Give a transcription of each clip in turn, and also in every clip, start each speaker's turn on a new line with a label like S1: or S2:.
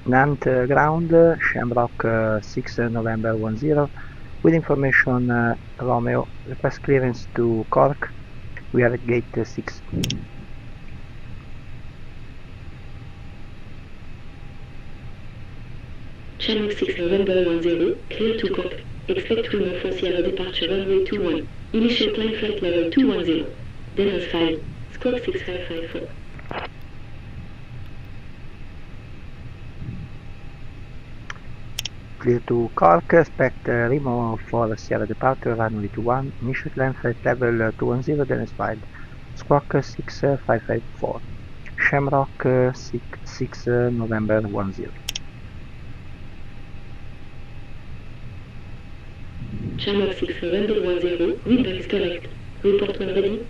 S1: Nantes ground, Shamrock 6 November 10, with information Romeo, request clearance to Cork, we are at gate 6.
S2: Shamrock 6 November 10, clear to Cork, expect wind for Sierra departure runway 21, initial climb flight level 210, Nantes 5, squawk 6554.
S1: Clear to Cork, expect Remo for Sierra departure, runway 21, initial climb flight level 210, then 5, squawk 6554, Shamrock 6 November 10.
S2: Shamrock 6 November 10, feedback is correct. Report when ready.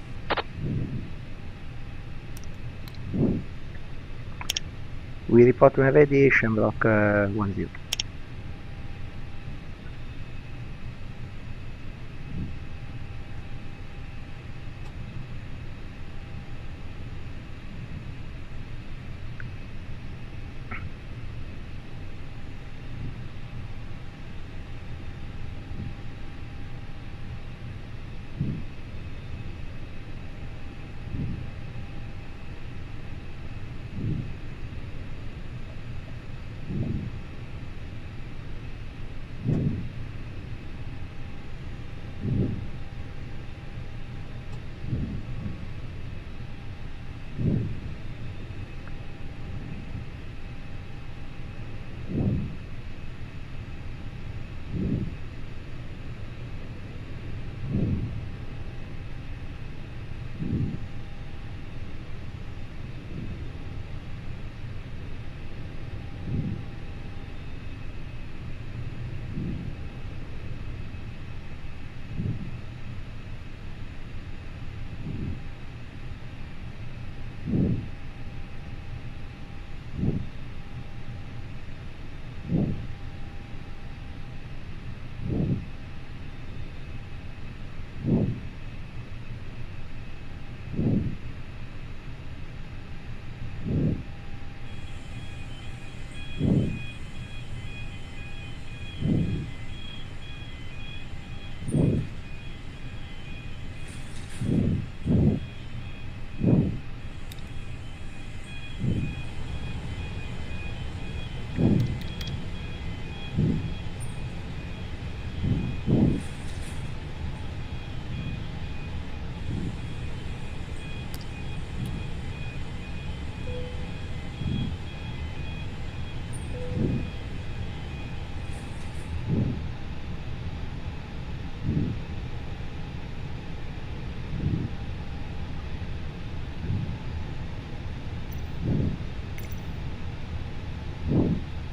S1: We report when ready, Shamrock 10.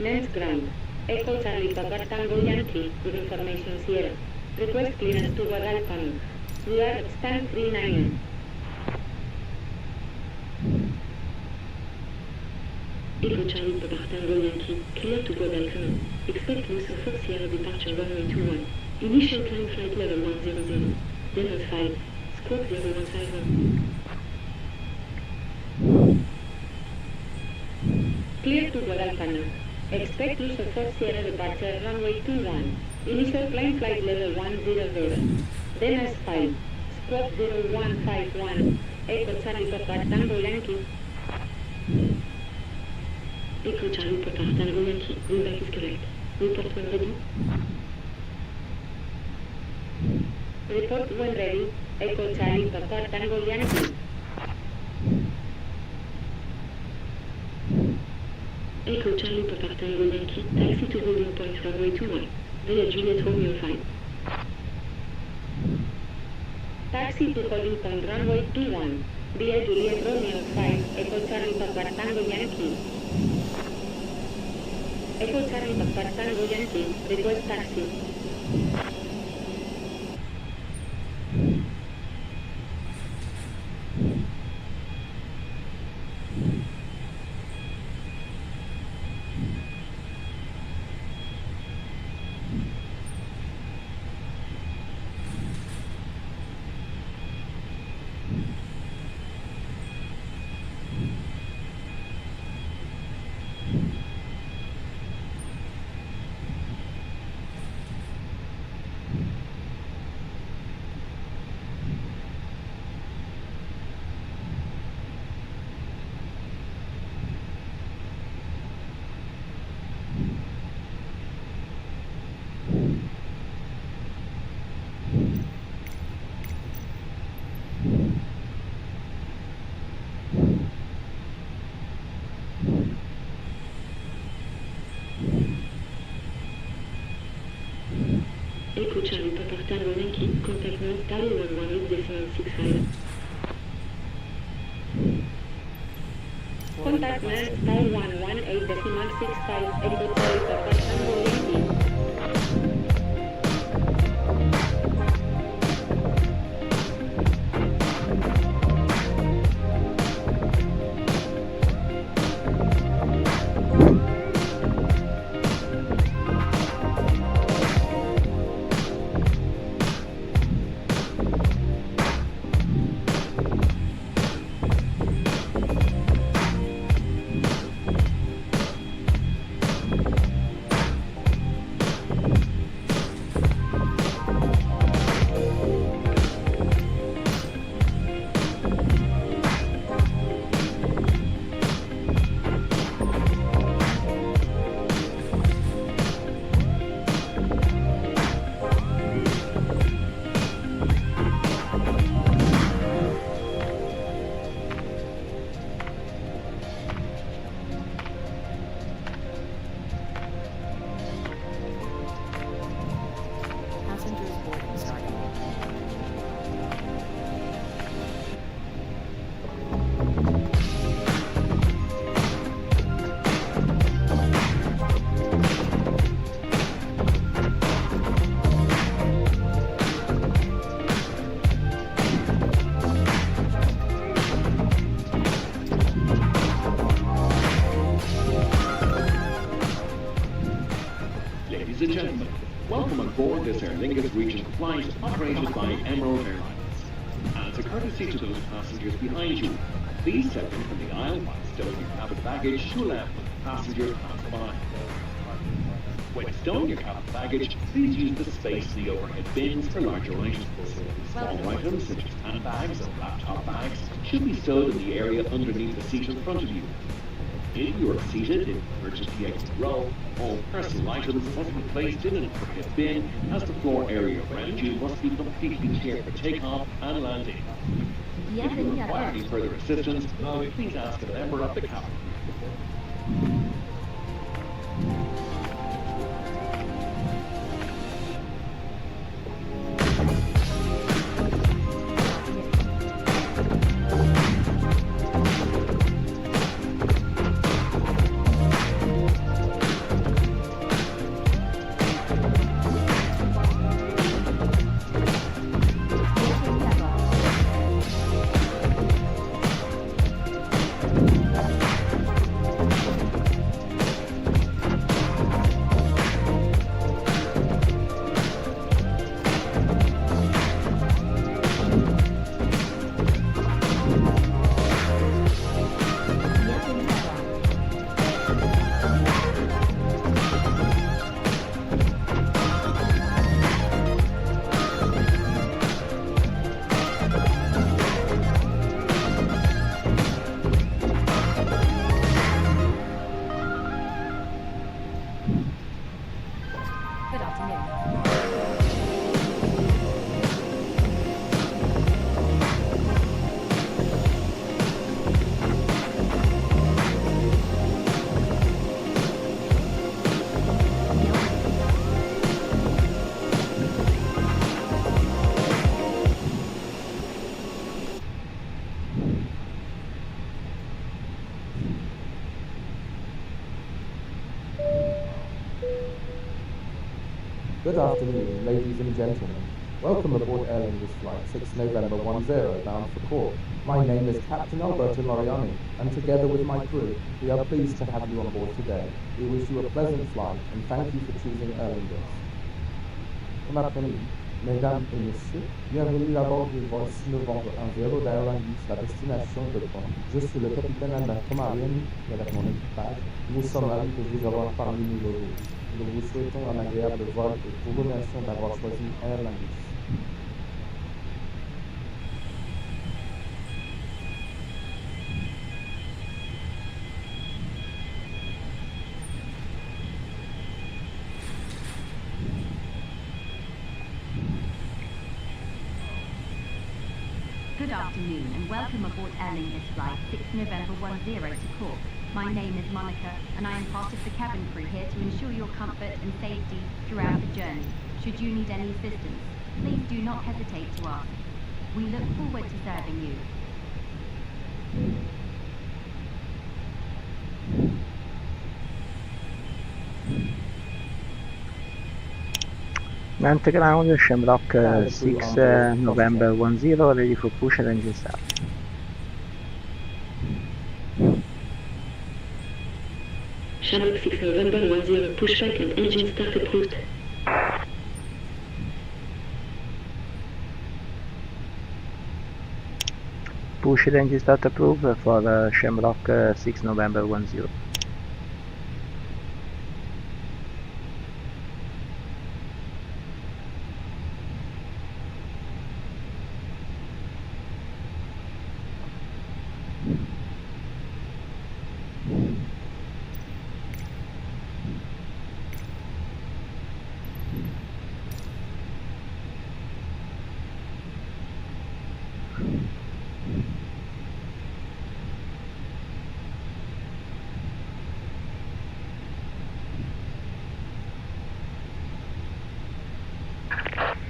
S2: Nantes ground. Echo Charlie Papa Tango Yankee with information Sierra. Request clearance to Guadalcanal. We are at stand 39. Echo Charlie Papa Tango Yankee, clear to Guadalcanal. Expect Lucy for Sierra departure runway 21. Initial climb flight level 100. Nantes 5, squawk 0151. Clear to Guadalcanal. Expect Lucy for Sierra departure runway 21. Initial climb flight level 100. Nantes 5, squawk 0151. Echo Charlie Papa Tango Yankee. Echo Charlie Papa Tango Yankee, feedback is correct. Report when ready. Report when ready. Echo Charlie Papa Tango Yankee. Echo Charlie Papa Tango Yankee, taxi to holding point runway 21, via Juliet Romeo 5. Taxi to holding point runway 21, via Juliet Romeo 5, Echo Charlie Papa Tango Yankee. Echo Charlie Papa Tango Yankee, request taxi. Bravo Yankee, contact Nantes Paris 118.65. Contact Nantes Paris 118.65, Echo Charlie Papa Tango Yankee.
S3: Ladies and gentlemen, welcome aboard this Air Lingus regional flight operated by Emerald Airlines. As a courtesy to those passengers behind you, please step in from the aisle while stowing your cabin baggage to allow passengers pass by. When stowing your cabin baggage, please use the space in the overhead bins for larger items. Smaller items such as handbags and laptop bags should be stowed in the area underneath the seat in front of you. If you are seated in the emergency exit row, all personal items must be placed in an overhead bin, as the floor area around you must be completely clear for takeoff and landing. If you require any further assistance, please ask a member of the cabin.
S4: Good afternoon, ladies and gentlemen. Welcome aboard Air Lingus Flight 6 November 10 bound for Cork. My name is Captain Alberto Moriani, and together with my crew, we are pleased to have you on board today. We wish you a pleasant flight, and thank you for choosing Air Lingus. Bon après-midi, mesdames et messieurs, bienvenue à bord du vol 6 novembre 10 d'Air Lingus, la destination de Cork. Je suis le capitaine Alberto Moriani, et avec mon équipage, nous sommes ravis de vous avoir parmi nous aujourd'hui. Nous vous souhaitons un agréable vol et vous remercions d'avoir choisi Air Lingus.
S5: Good afternoon and welcome aboard Air Lingus Flight 6 November 10 to Cork. My name is Monica and I am part of the cabin crew here to ensure your comfort and safety throughout the journey. Should you need any assistance, Please do not hesitate to ask. We look forward to serving you.
S1: Nantes ground, Shamrock 6 November 10, ready for push and engine start.
S2: Shamrock 6 November 10, pushback and engine start approved.
S1: Push and engine start approved for Shamrock 6 November 10.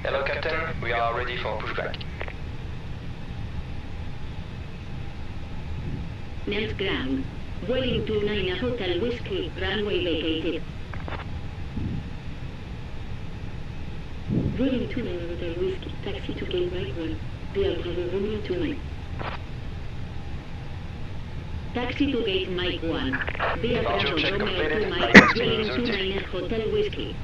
S6: Hello Captain, we are ready for pushback.
S2: Nantes ground. Boeing 29 Hotel Whiskey, runway vacated. Boeing 29 Hotel Whiskey, taxi to gate right 1, via Bravo Romeo 29. Taxi to gate Mike 1, via Bravo Romeo 2 Mike, Boeing 29 Hotel Whiskey.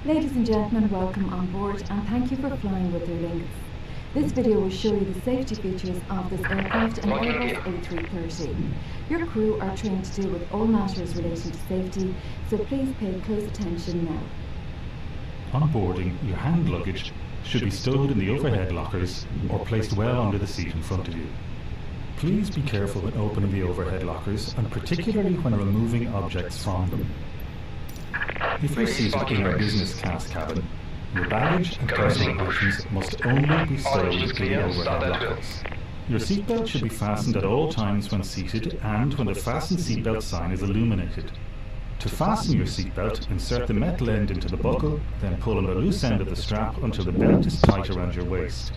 S7: Ladies and gentlemen, welcome on board and thank you for flying with Aer Lingus. This video will show you the safety features of this aircraft and Airbus A330. Your crew are trained to deal with all matters relating to safety, so please pay close attention now.
S8: On boarding, your hand luggage should be stowed in the overhead lockers or placed well under the seat in front of you. Please be careful when opening the overhead lockers and particularly when removing objects from them. If you're seated in a business class cabin, your baggage and personal items must only be stowed in the overhead lockers. Your seatbelt should be fastened at all times when seated and when the fasten seatbelt sign is illuminated. To fasten your seatbelt, insert the metal end into the buckle, then pull on the loose end of the strap until the belt is tight around your waist.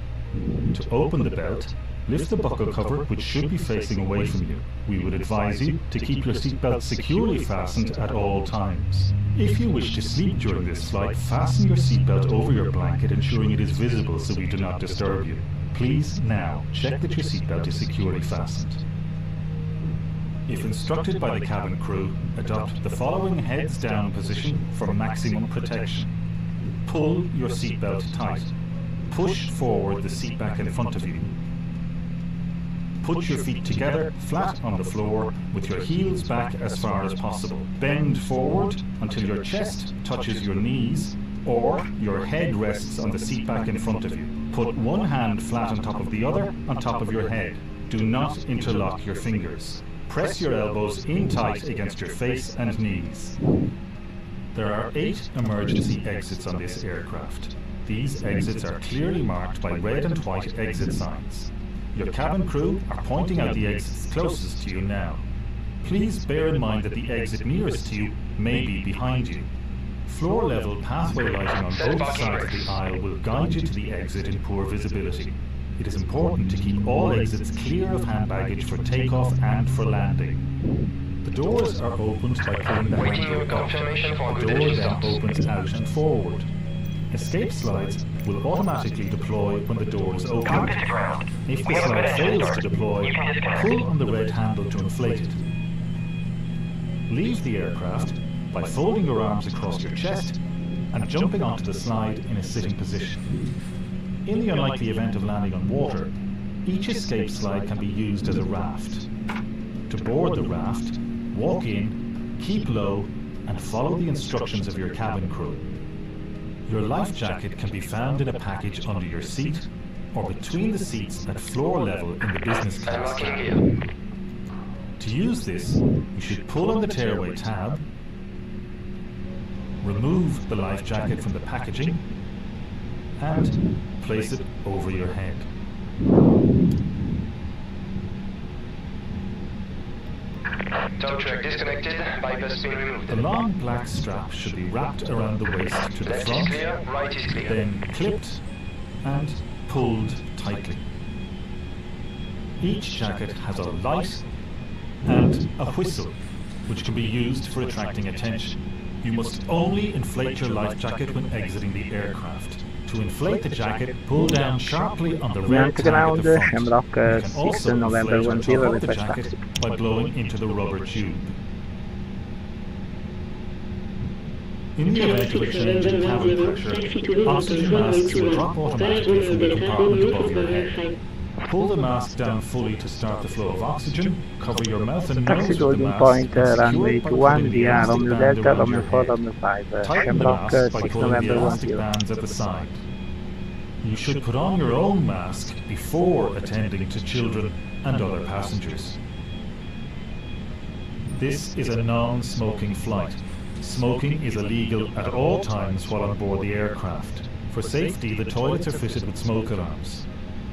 S8: To open the belt, lift the buckle cover, which should be facing away from you. We would advise you to keep your seatbelt securely fastened at all times. If you wish to sleep during this flight, fasten your seatbelt over your blanket, ensuring it is visible so we do not disturb you. Please now check that your seatbelt is securely fastened. If instructed by the cabin crew, adopt the following heads down position for maximum protection. Pull your seatbelt tight. Push forward the seat back in front of you. Put your feet together, flat on the floor, with your heels back as far as possible. Bend forward until your chest touches your knees, or your head rests on the seat back in front of you. Put one hand flat on top of the other on top of your head. Do not interlock your fingers. Press your elbows in tight against your face and knees. There are 8 emergency exits on this aircraft. These exits are clearly marked by red and white exit signs. Your cabin crew are pointing out the exits closest to you now. Please bear in mind that the exit nearest to you may be behind you. Floor-level pathway lighting on both sides of the aisle will guide you to the exit in poor visibility. It is important to keep all exits clear of hand baggage for takeoff and for landing. The doors are opened by pulling the handle up. The door then opens out and forward. Escape slides will automatically deploy when the door is opened. If the slide fails to deploy, pull on the red handle to inflate it. Leave the aircraft by folding your arms across your chest and jumping onto the slide in a sitting position. In the unlikely event of landing on water, each escape slide can be used as a raft. To board the raft, walk in, keep low, and follow the instructions of your cabin crew. Your life jacket can be found in a package under your seat or between the seats at floor level in the business class cabin. To use this, you should pull on the tearaway tab, remove the life jacket from the packaging and place it over your head.
S6: Tow truck disconnected, bypass pin removed.
S8: The long black strap should be wrapped around the waist to the
S6: Left is
S8: front,
S6: clear, right is clear.
S8: then clipped and pulled tightly. Each jacket has a light and a whistle, which can be used for attracting attention. You must only inflate your life jacket when exiting the aircraft. To inflate the jacket, pull down sharply on the red tag at the front.
S1: Shamrock
S8: You can
S1: 6
S8: also
S1: November
S8: inflate or
S1: 10
S8: top up the
S1: request
S8: jacket
S1: taxi.
S8: by blowing into the rubber tube. In the event of a change in cabin pressure, oxygen masks will drop automatically from the compartment above your head. Pull the mask down fully to start the flow of oxygen. Cover your mouth and nose
S1: Taxi
S8: with the
S1: holding
S8: mask.
S1: point
S8: and secure
S1: runway
S8: it by
S1: 21
S8: putting the
S1: via
S8: elastic
S1: Romeo
S8: band
S1: Delta,
S8: around
S1: Romeo
S8: your
S1: 4,
S8: head.
S1: Romeo 5,
S8: Tighten the
S1: Shamrock
S8: mask by
S1: 6
S8: pulling the
S1: November
S8: elastic
S1: 10.
S8: bands at the side. You should put on your own mask before attending to children and other passengers. This is a non-smoking flight. Smoking is illegal at all times while on board the aircraft. For safety, the toilets are fitted with smoke alarms.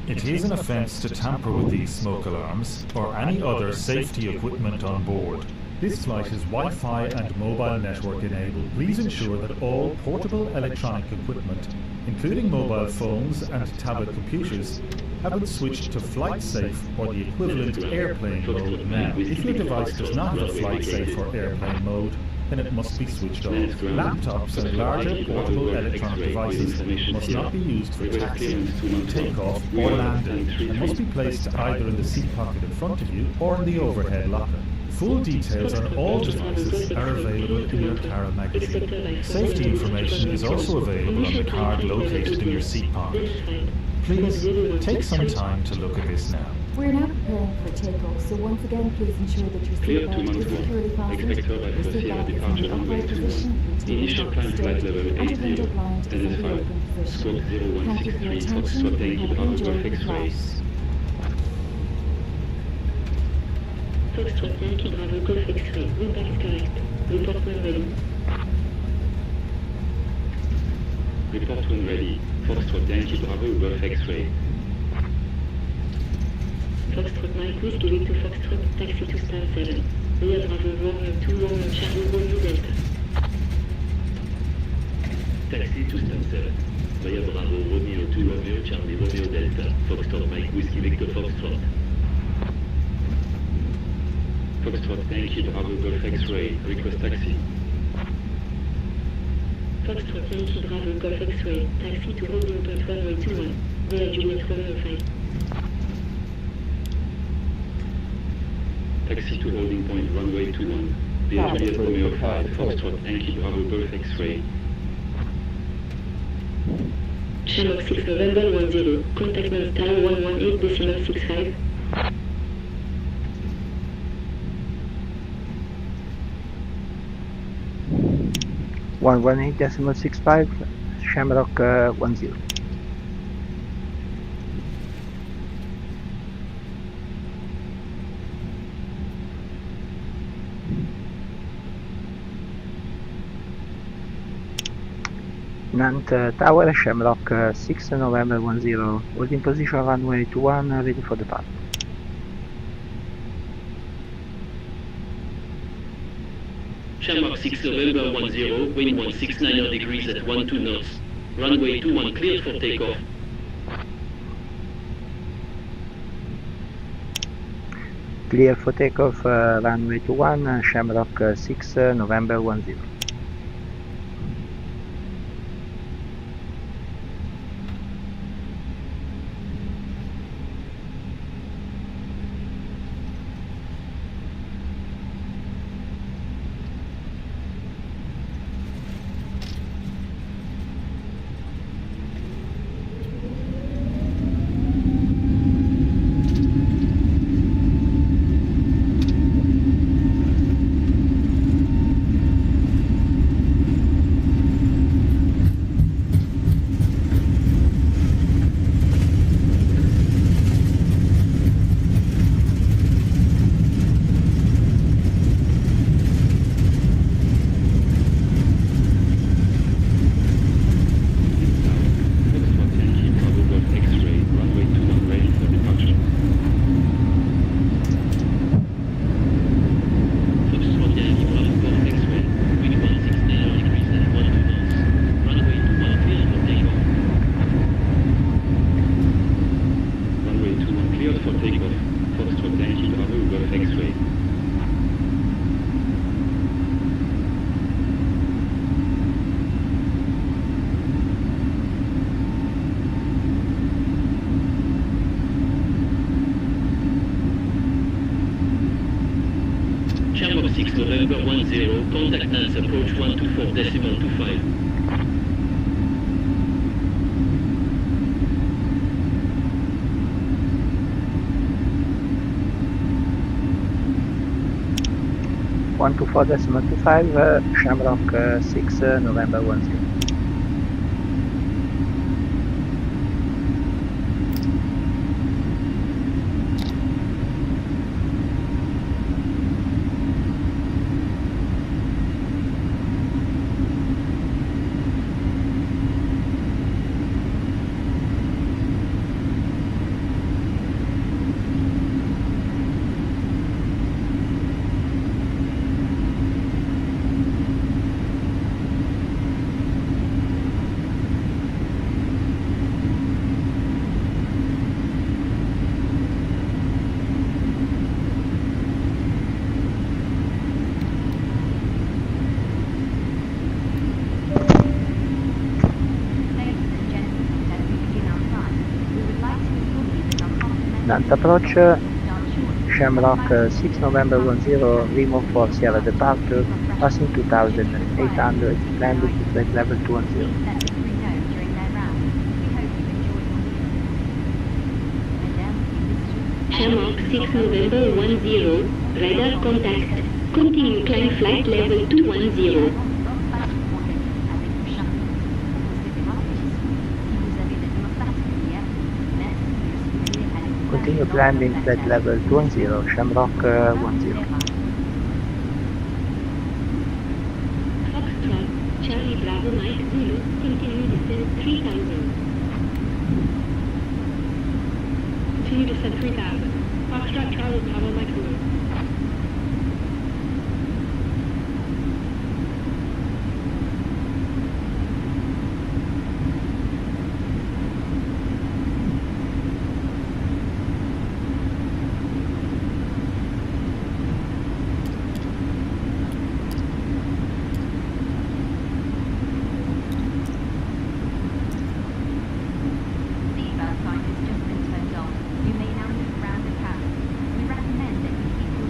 S8: It is an offence to tamper with these smoke alarms or any other safety equipment on board. This flight is Wi-Fi and mobile network enabled. Please ensure that all portable electronic equipment, including mobile phones and tablet computers, have been switched to flight safe or the equivalent airplane mode now. If your device does not have a flight safe or airplane mode, then it must be switched off. Laptops and larger portable electronic devices must not be used for taxi, takeoff or landing and must be placed either in the seat pocket in front of you or in the overhead locker. Full details on all devices are available in your Carol magazine. Safety information is also available on the card located in your seat pocket. Please take some time to look at this now.
S7: We're now preparing for takeoff, so once again, please ensure that your seatbelt is securely fastened, your seatbelt is in the upright position,
S9: Initial climb flight level
S7: and your
S9: 80,
S7: window blind is in the
S9: LFRS,
S7: open position.
S9: squawk
S7: Thank you for your
S9: 0163,
S7: attention
S9: Foxtrot
S7: and
S9: Yankee Bravo
S7: enjoy
S9: Golf
S7: the
S9: X-ray.
S7: flight.
S2: Foxtrot Yankee Bravo Golf X-ray. Impact correct. Report when ready.
S9: Report when ready. Foxtrot Yankee Bravo Golf X-ray.
S2: Foxtrot Mike Whiskey to Foxtrot, taxi to star 7. Via Bravo Romeo 2 Romeo Charlie Romeo Delta.
S9: Taxi to star 7. Via Bravo Romeo 2 Romeo Charlie Romeo Delta. Foxtrot Mike Whiskey Victor Foxtrot. Foxtrot Yankee Bravo Golf X-ray. Request taxi.
S2: Foxtrot Yankee Bravo Golf X-ray, taxi to holding point runway 21. Via Juliet Romeo 5.
S9: Taxi to holding point runway 21. Via Juliet Romeo 5. Foxtrot Yankee Bravo Golf X-ray.
S2: Shamrock 6 November 10. Contact Nantes 118.65.
S1: 118.65, Shamrock 10. Nantes Tower, Shamrock 6 November 10, holding position runway 21, ready for departure.
S9: Shamrock 6 November 10, wind 169 degrees at 12 knots. Runway 21 cleared for takeoff.
S1: Clear for takeoff, runway 21, Shamrock 6 November 10.
S9: November 10, contact Nantes approach 124.25.
S1: 124.25, Shamrock 6, November 10. Nantes approach, Shamrock 6 November 10, remove for Sierra departure, passing 2800, landing to flight level 210.
S2: Shamrock 6 November 10, radar contact. Continue climb flight level 210.
S1: Continue landing flight level 210, Shamrock 10.
S2: Foxtrot, Charlie Bravo Mike Zulu, continue descent 3000. Continue descent 3000. Foxtrot, Charlie Bravo Mike Zulu.
S5: Seatbelt sign has just been turned off. You may now move around the cabin. We recommend that you keep your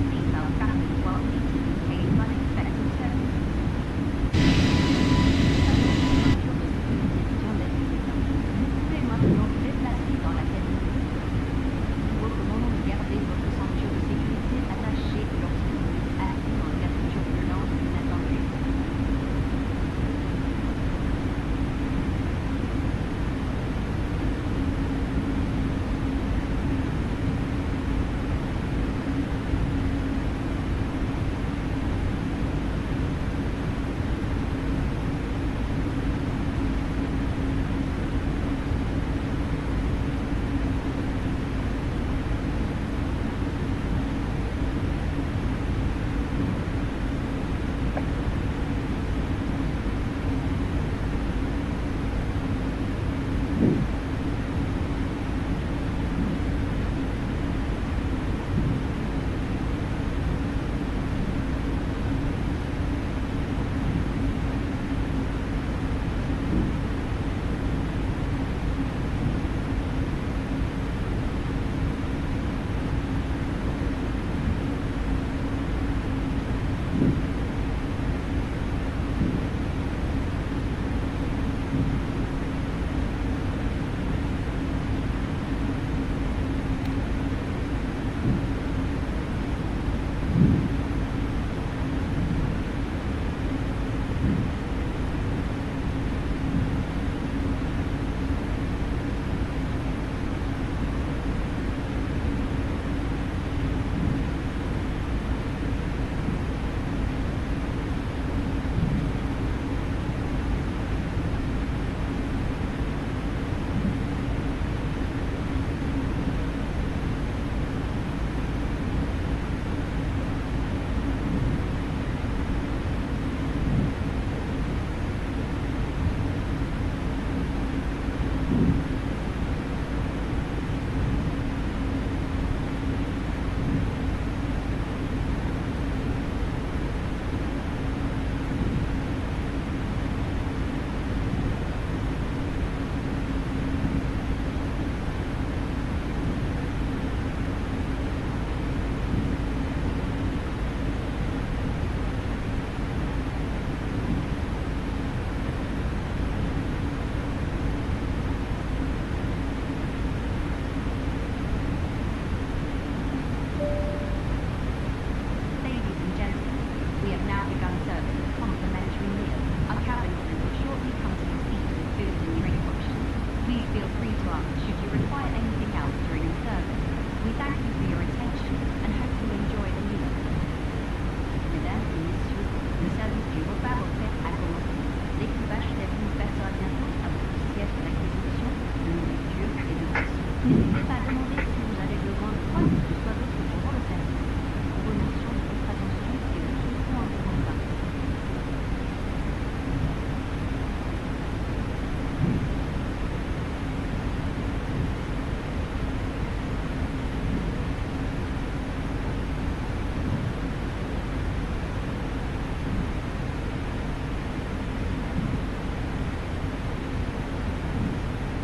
S5: N'hésitez pas à demander si vous avez besoin de quoi que ce soit d'autre durant le service. Nous vous remercions de votre attention et vous souhaitons un bon repas.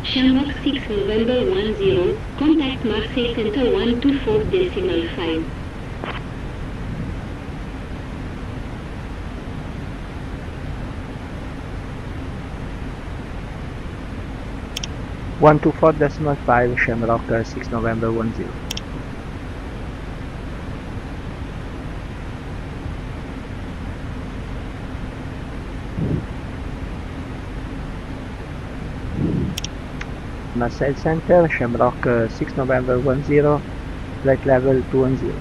S2: Shamrock 6 November 10, contact Marseille Center 124.5.
S1: One two 4.5 Shamrock 6 November 10. Marseille Center, Shamrock 6 November 10, flight level 210.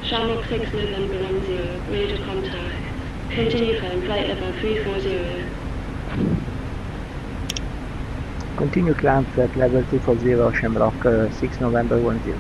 S2: Shamrock 6 November 10, radio contact. Continue climb flight level 340.
S1: Continue climb flight level 240, Shamrock 6 November 10.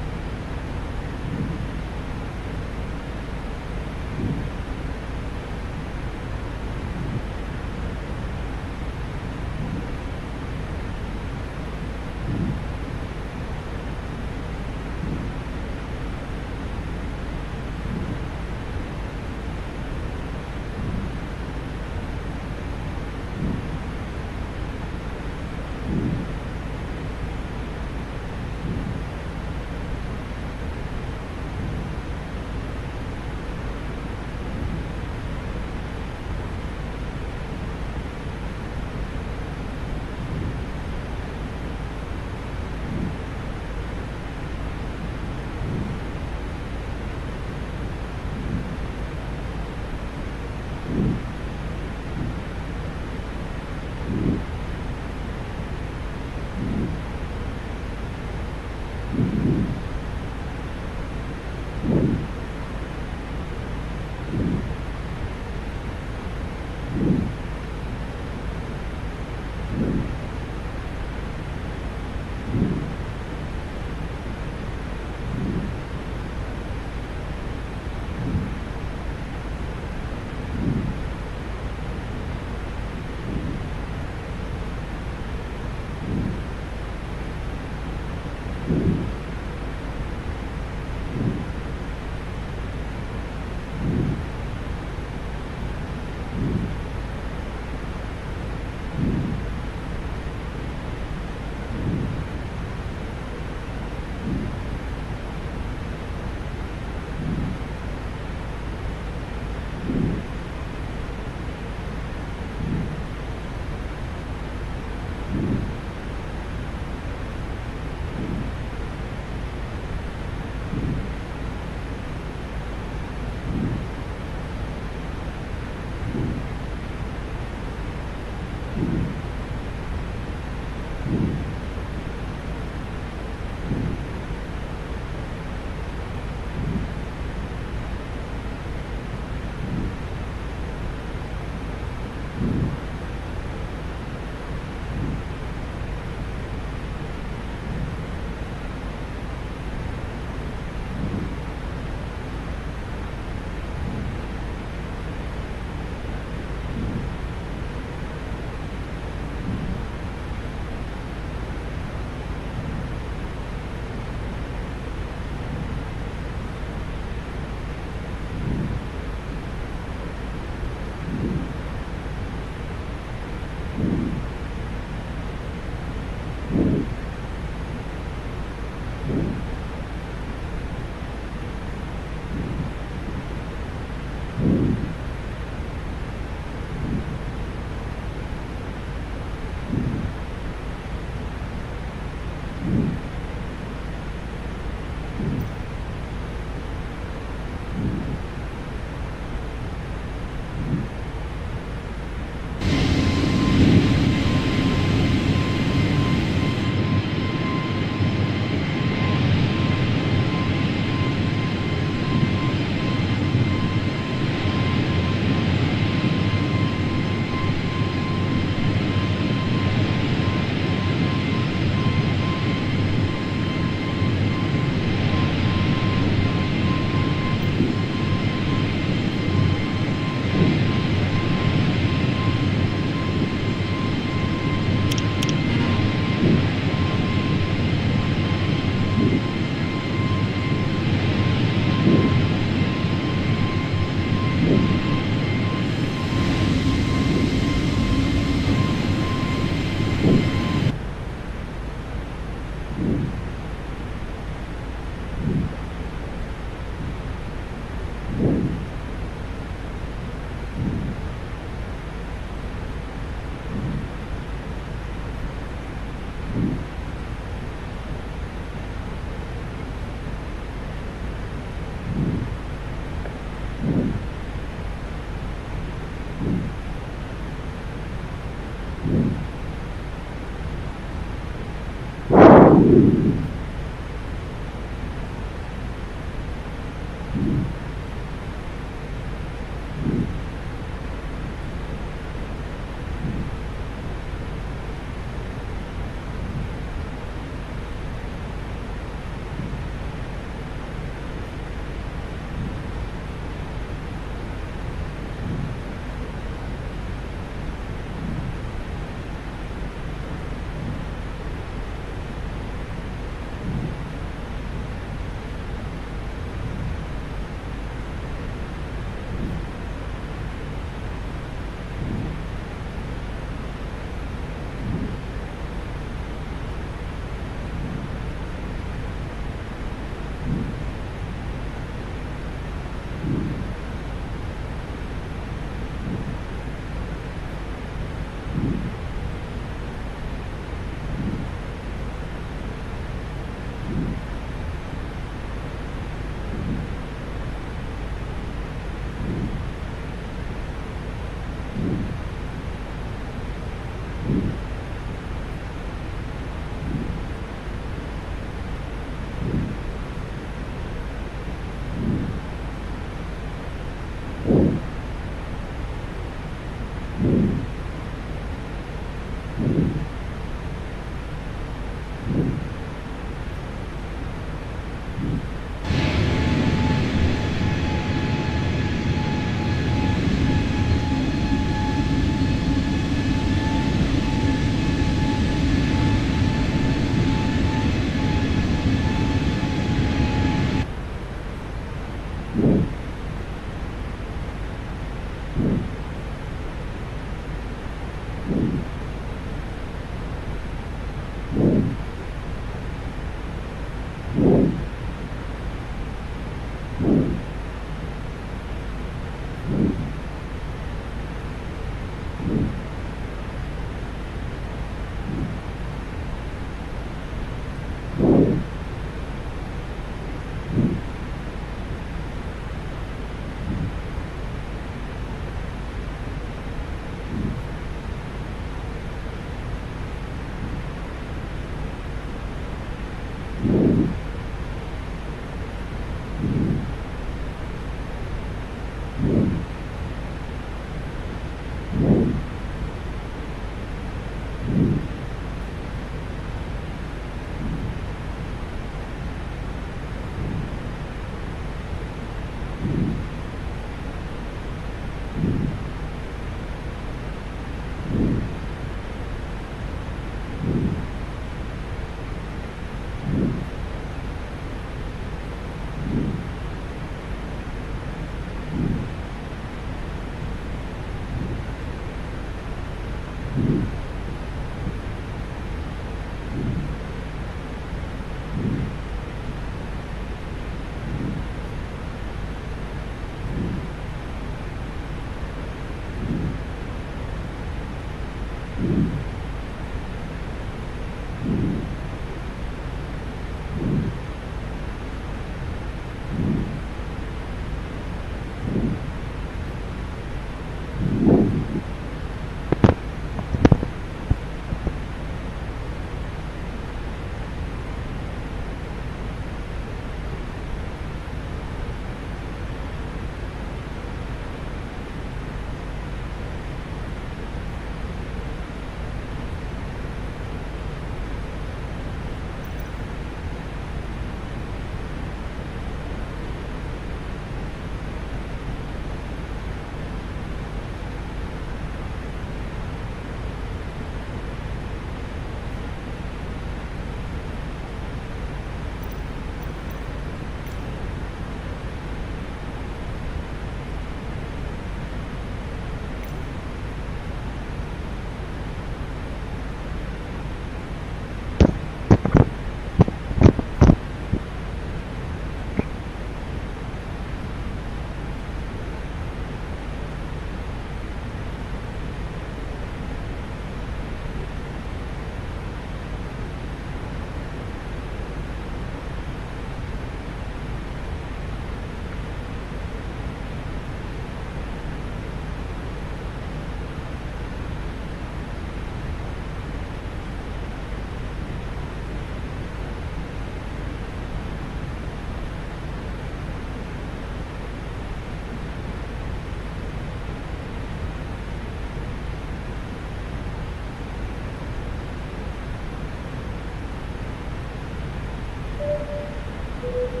S5: Ladies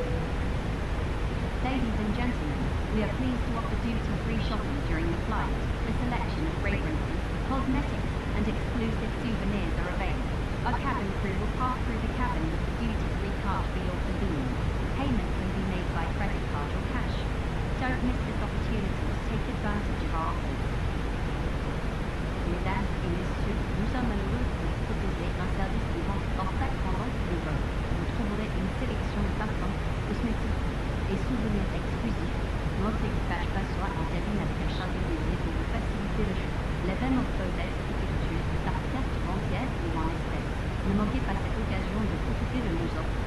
S5: and gentlemen, we are pleased to offer duty-free shopping during the flight. A selection of fragrances, cosmetics, and exclusive souvenirs are available. Our cabin crew will pass through the cabin with the duty-free card for your convenience. Payment can be made by credit card or cash. Don't miss this opportunity to take advantage of our offers. Mesdames et messieurs, nous sommes heureux de vous proposer un service de vente offert pendant le vol. Vous trouverez une sélection de parfums, cosmétiques et souvenirs exclusifs. Notre équipage passera en cabine avec un chargé dédié pour vous faciliter le choix. L'événement peut être effectué par carte bancaire ou en espèces. Ne manquez pas cette occasion de profiter de nos offres.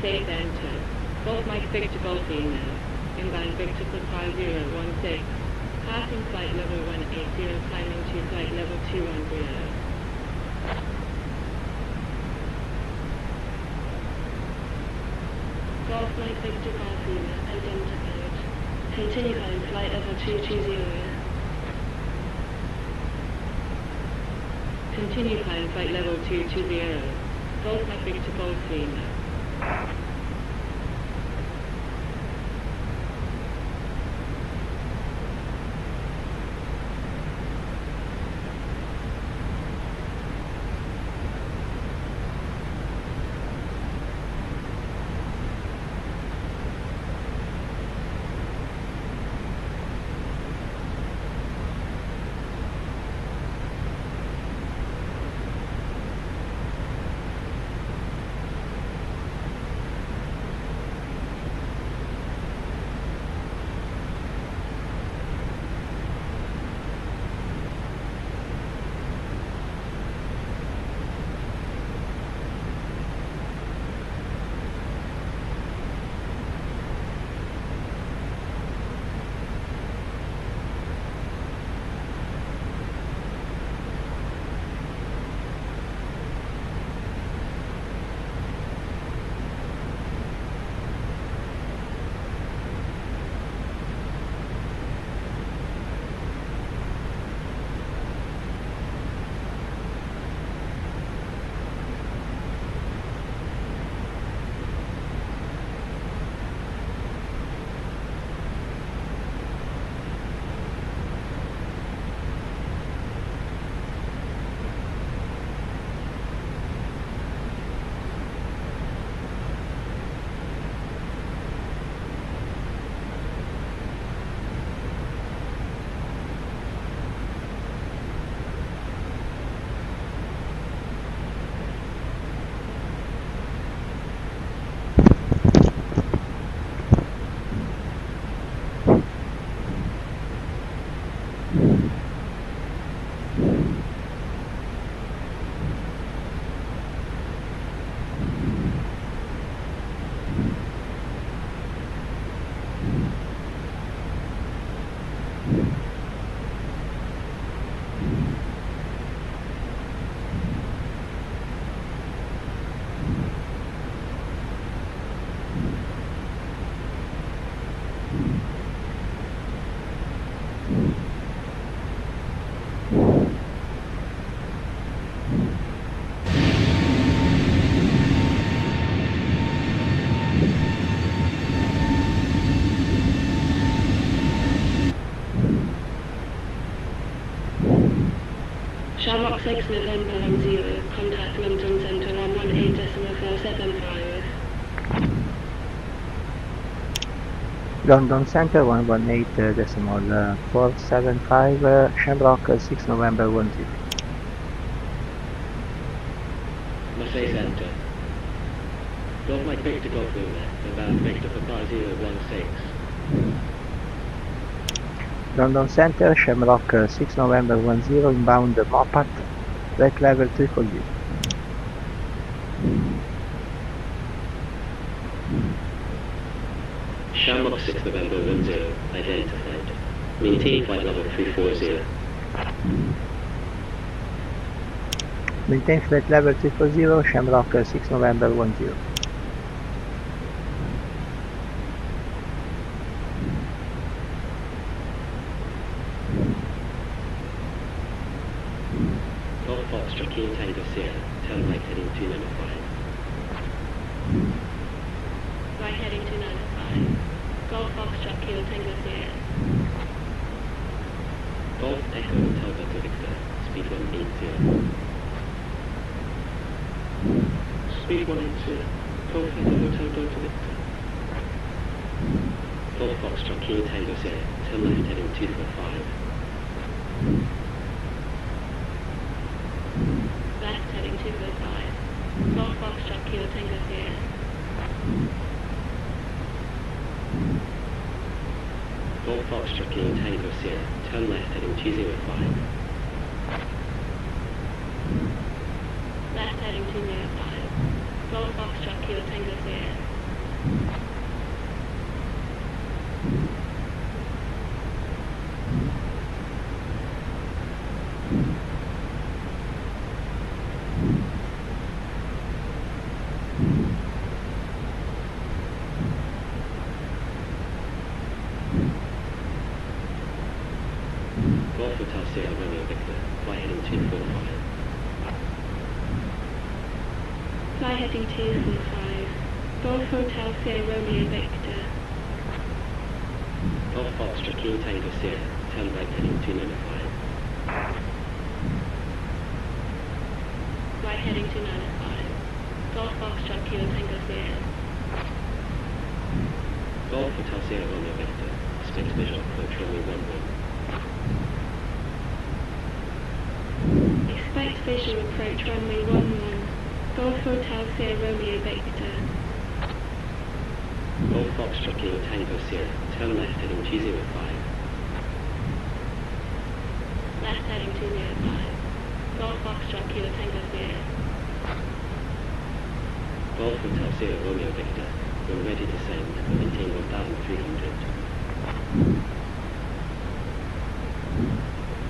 S2: Safe enter. Both Mike Victor Golf email. Inbound Victor for 5016. Passing flight level 180, climbing to flight level 210. Golf Mike Victor Golf email identified. Continue on flight level 220. Continue climb flight level 220. Golf Mike Victor Golf email. 6 November 10, contact London Centre on 18.475.
S1: London Center 118.475, Shamrock 6 November 10.
S9: Marseille Centre. Golf Mike Victor Golf Luna, inbound Victor for 5016.
S1: London Center, Shamrock 6 November 10, inbound Mopat, red level 340.
S9: Shamrock 6 November 10, identified. Maintain flight level 340.
S1: Maintain flight level 340, Shamrock 6 November 10.
S9: Golf Foxtrot Kilo Tango Sierra, turn right heading 295.
S2: Right heading 295. Golf Foxtrot Kilo Tango Sierra.
S9: Golf Echo Hotel Delta Victor, speed 180. Speed 180. Golf Echo Hotel Delta Victor. Golf Foxtrot Kilo Tango Sierra, turn left heading 245.
S2: Left heading 245. Golf Foxtrot Kilo Tango Sierra.
S9: Golf Foxtrot Kilo Tango Sierra, turn left heading 205.
S2: Left heading 205. Golf Foxtrot Kilo Tango Sierra.
S9: Golf Hotel Sierra Romeo Victor, fly heading 245.
S2: Fly heading 245. Golf Hotel Sierra Romeo Victor.
S9: Golf Foxtrot Kilo Tango Sierra, turn right heading 295.
S2: Right heading 295. Golf Foxtrot Kilo Tango Sierra.
S9: Golf Hotel Sierra Romeo Victor, expect visual approach runway 11.
S2: Expect visual approach runway 11. Golf Hotel Sierra Romeo Victor.
S9: Golf Foxtrot Kilo Tango Sierra, turn left heading 205.
S2: Left heading 205. Golf Foxtrot Kilo Tango Sierra.
S9: Golf Hotel Sierra Romeo Victor, when ready to descend, maintain 1,300.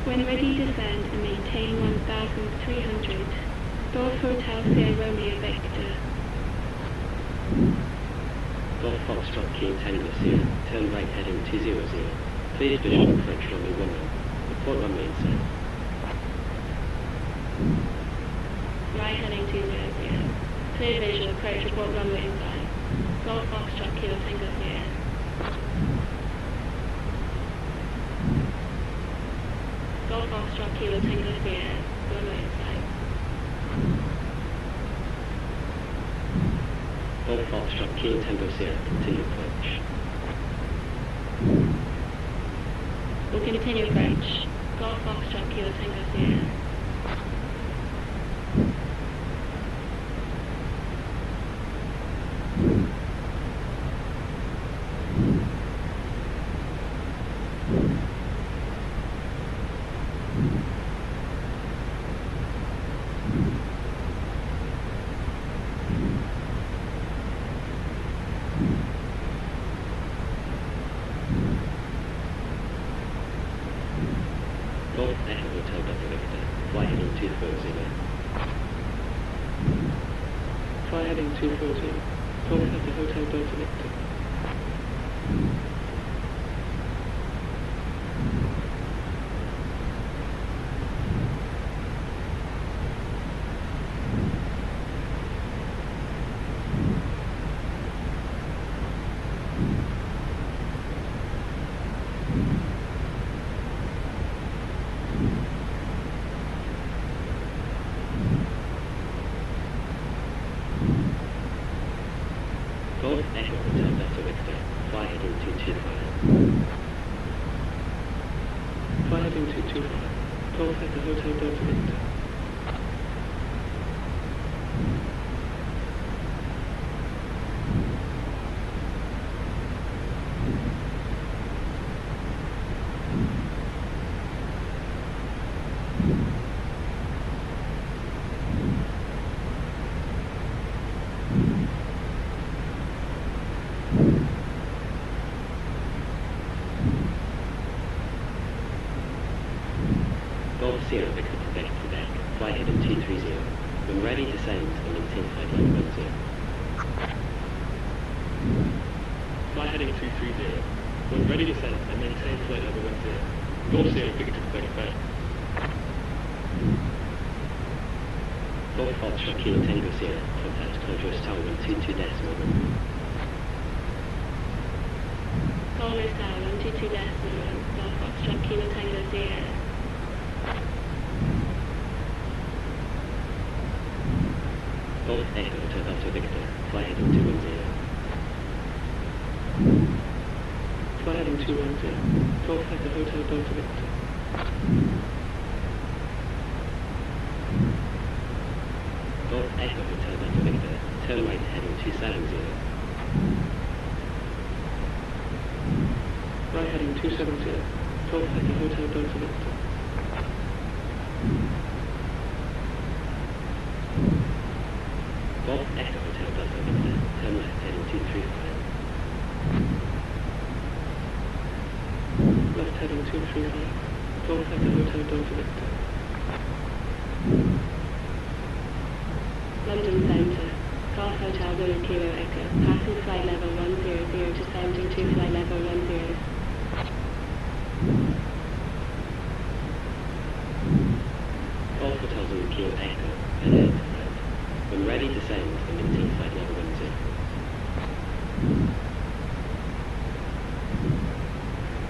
S2: When ready, descend and maintain 1,300. Golf Hotel Sierra Romeo Victor.
S9: Golf Foxtrot Kilo Tango Sierra, turn right heading 200. Clear visual approach runway 10. Report runway inside.
S2: Right heading 200. Clear visual approach, report runway inside. Golf Foxtrot Kilo Tango Sierra. Golf Foxtrot Kilo Tango Sierra, runway inside.
S9: Golf Foxtrot Kilo Tango Sierra, continue approach.
S2: Will continue approach. Golf Foxtrot Kilo Tango Sierra.
S9: Golf Echo Hotel Delta Victor, fly heading 240. Fly heading 240. Golf Echo Hotel Delta Victor. Golf Echo Hotel Delta Victor, fly heading 225. Fly heading 225, Golf Echo Hotel Delta Victor. Golf Sierra Victor Quebec, Quebec, fly heading 230. When ready, descend and maintain flight level 10. Fly heading 230. When ready, descend and maintain flight level 10. Golf Sierra Victor Quebec, Quebec. Golf Foxtrot Kilo Tango Sierra, contact Contours Tower 122 decimal 1.
S2: Contours Tower 122 decimal 1, Golf Foxtrot Kilo Tango Sierra.
S9: Golf Echo Hotel Delta Victor, fly heading 210. Fly heading 210, Golf Echo Hotel Delta Victor. Golf Echo Hotel Delta Victor, turn right heading 270. Right heading 270, Golf Echo Hotel Delta Victor. Golf Echo Hotel Delta Victor, turn left heading 235. Left heading 235, Golf Echo Hotel Delta Victor.
S2: London Centre, Golf Hotel Zulu Kilo Echo, passing flight level 100 to sounding to flight level 10.
S9: Golf Hotel Zulu Kilo Echo, head right. When ready, descend and maintain flight level 10.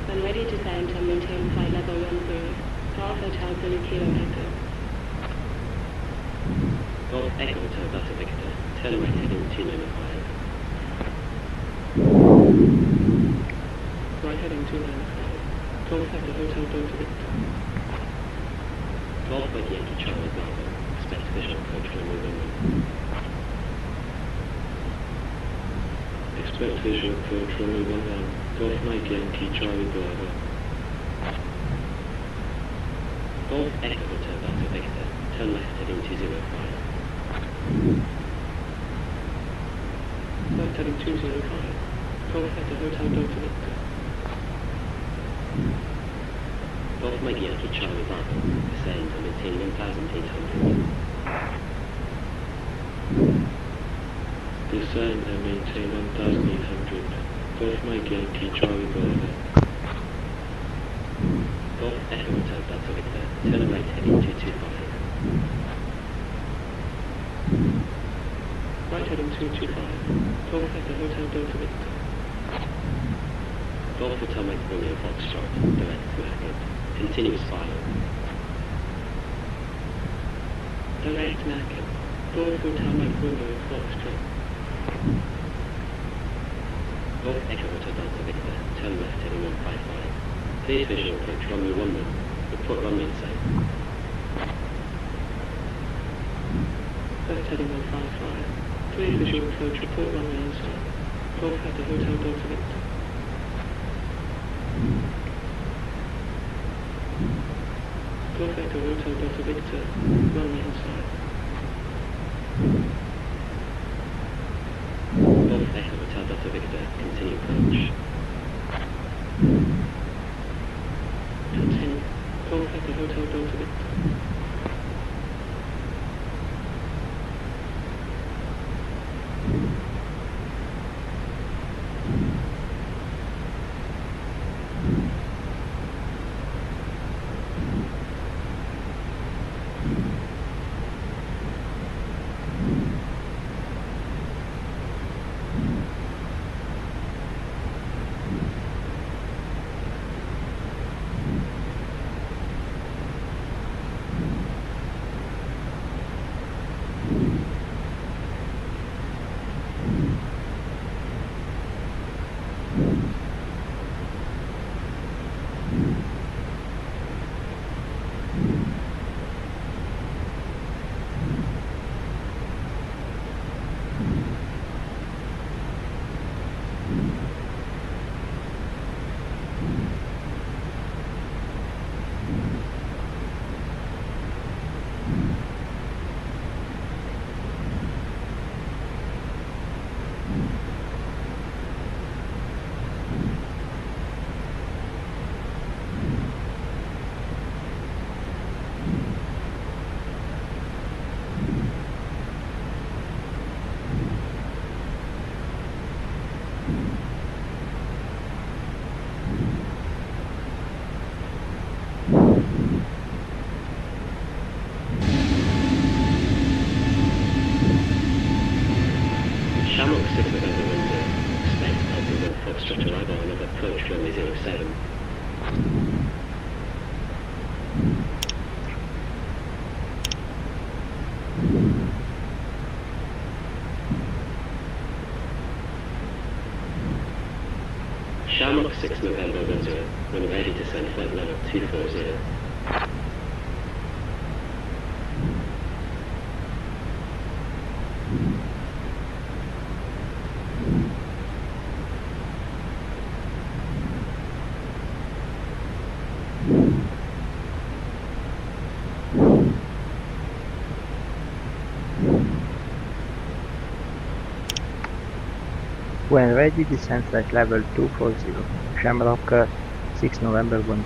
S2: When ready, descend and maintain flight level 10. Golf Hotel Zulu Kilo Echo.
S9: Golf Echo Hotel Delta Victor, turn right heading 295. Right heading 295, Golf Echo Hotel Delta Victor. Golf Mike Yankee Charlie Bravo, expect visual approach runway 11. Expect visual approach runway 11, Golf Mike Yankee Charlie Bravo. Golf Echo Hotel Delta Victor, turn left heading 205. Left heading 205, Golf Echo Hotel Delta Victor. Golf Mike Yankee Charlie Bravo, descend and maintain 1,800. Descend and maintain 1,800, Golf Mike Yankee Charlie Bravo. Golf Echo Hotel Delta Victor, turn right heading 225. Right heading 225, Golf Echo Hotel Delta Victor. Golf Hotel Mike Romeo Foxtrot, direct to Hackett, continuous file. Direct Hackett, Golf Hotel Mike Romeo Foxtrot. Golf Echo Hotel Delta Victor, turn left heading 155. Clear visual approach runway 11, report runway inside. Left heading 155. Clear visual approach, report runway inside. Golf Echo Hotel Delta Victor. Golf Echo Hotel Delta Victor, runway inside. Golf Echo Hotel Delta Victor, continue approach. Continue. Golf Echo Hotel Delta Victor. Shamrock 6 November 10. Expect Alpha Golf Foxtrot arrival on approach runway 07. Shamrock 6 November 10. When ready to send flight level 240.
S1: When ready, descend flight level 240. Shamrock 6 November 10.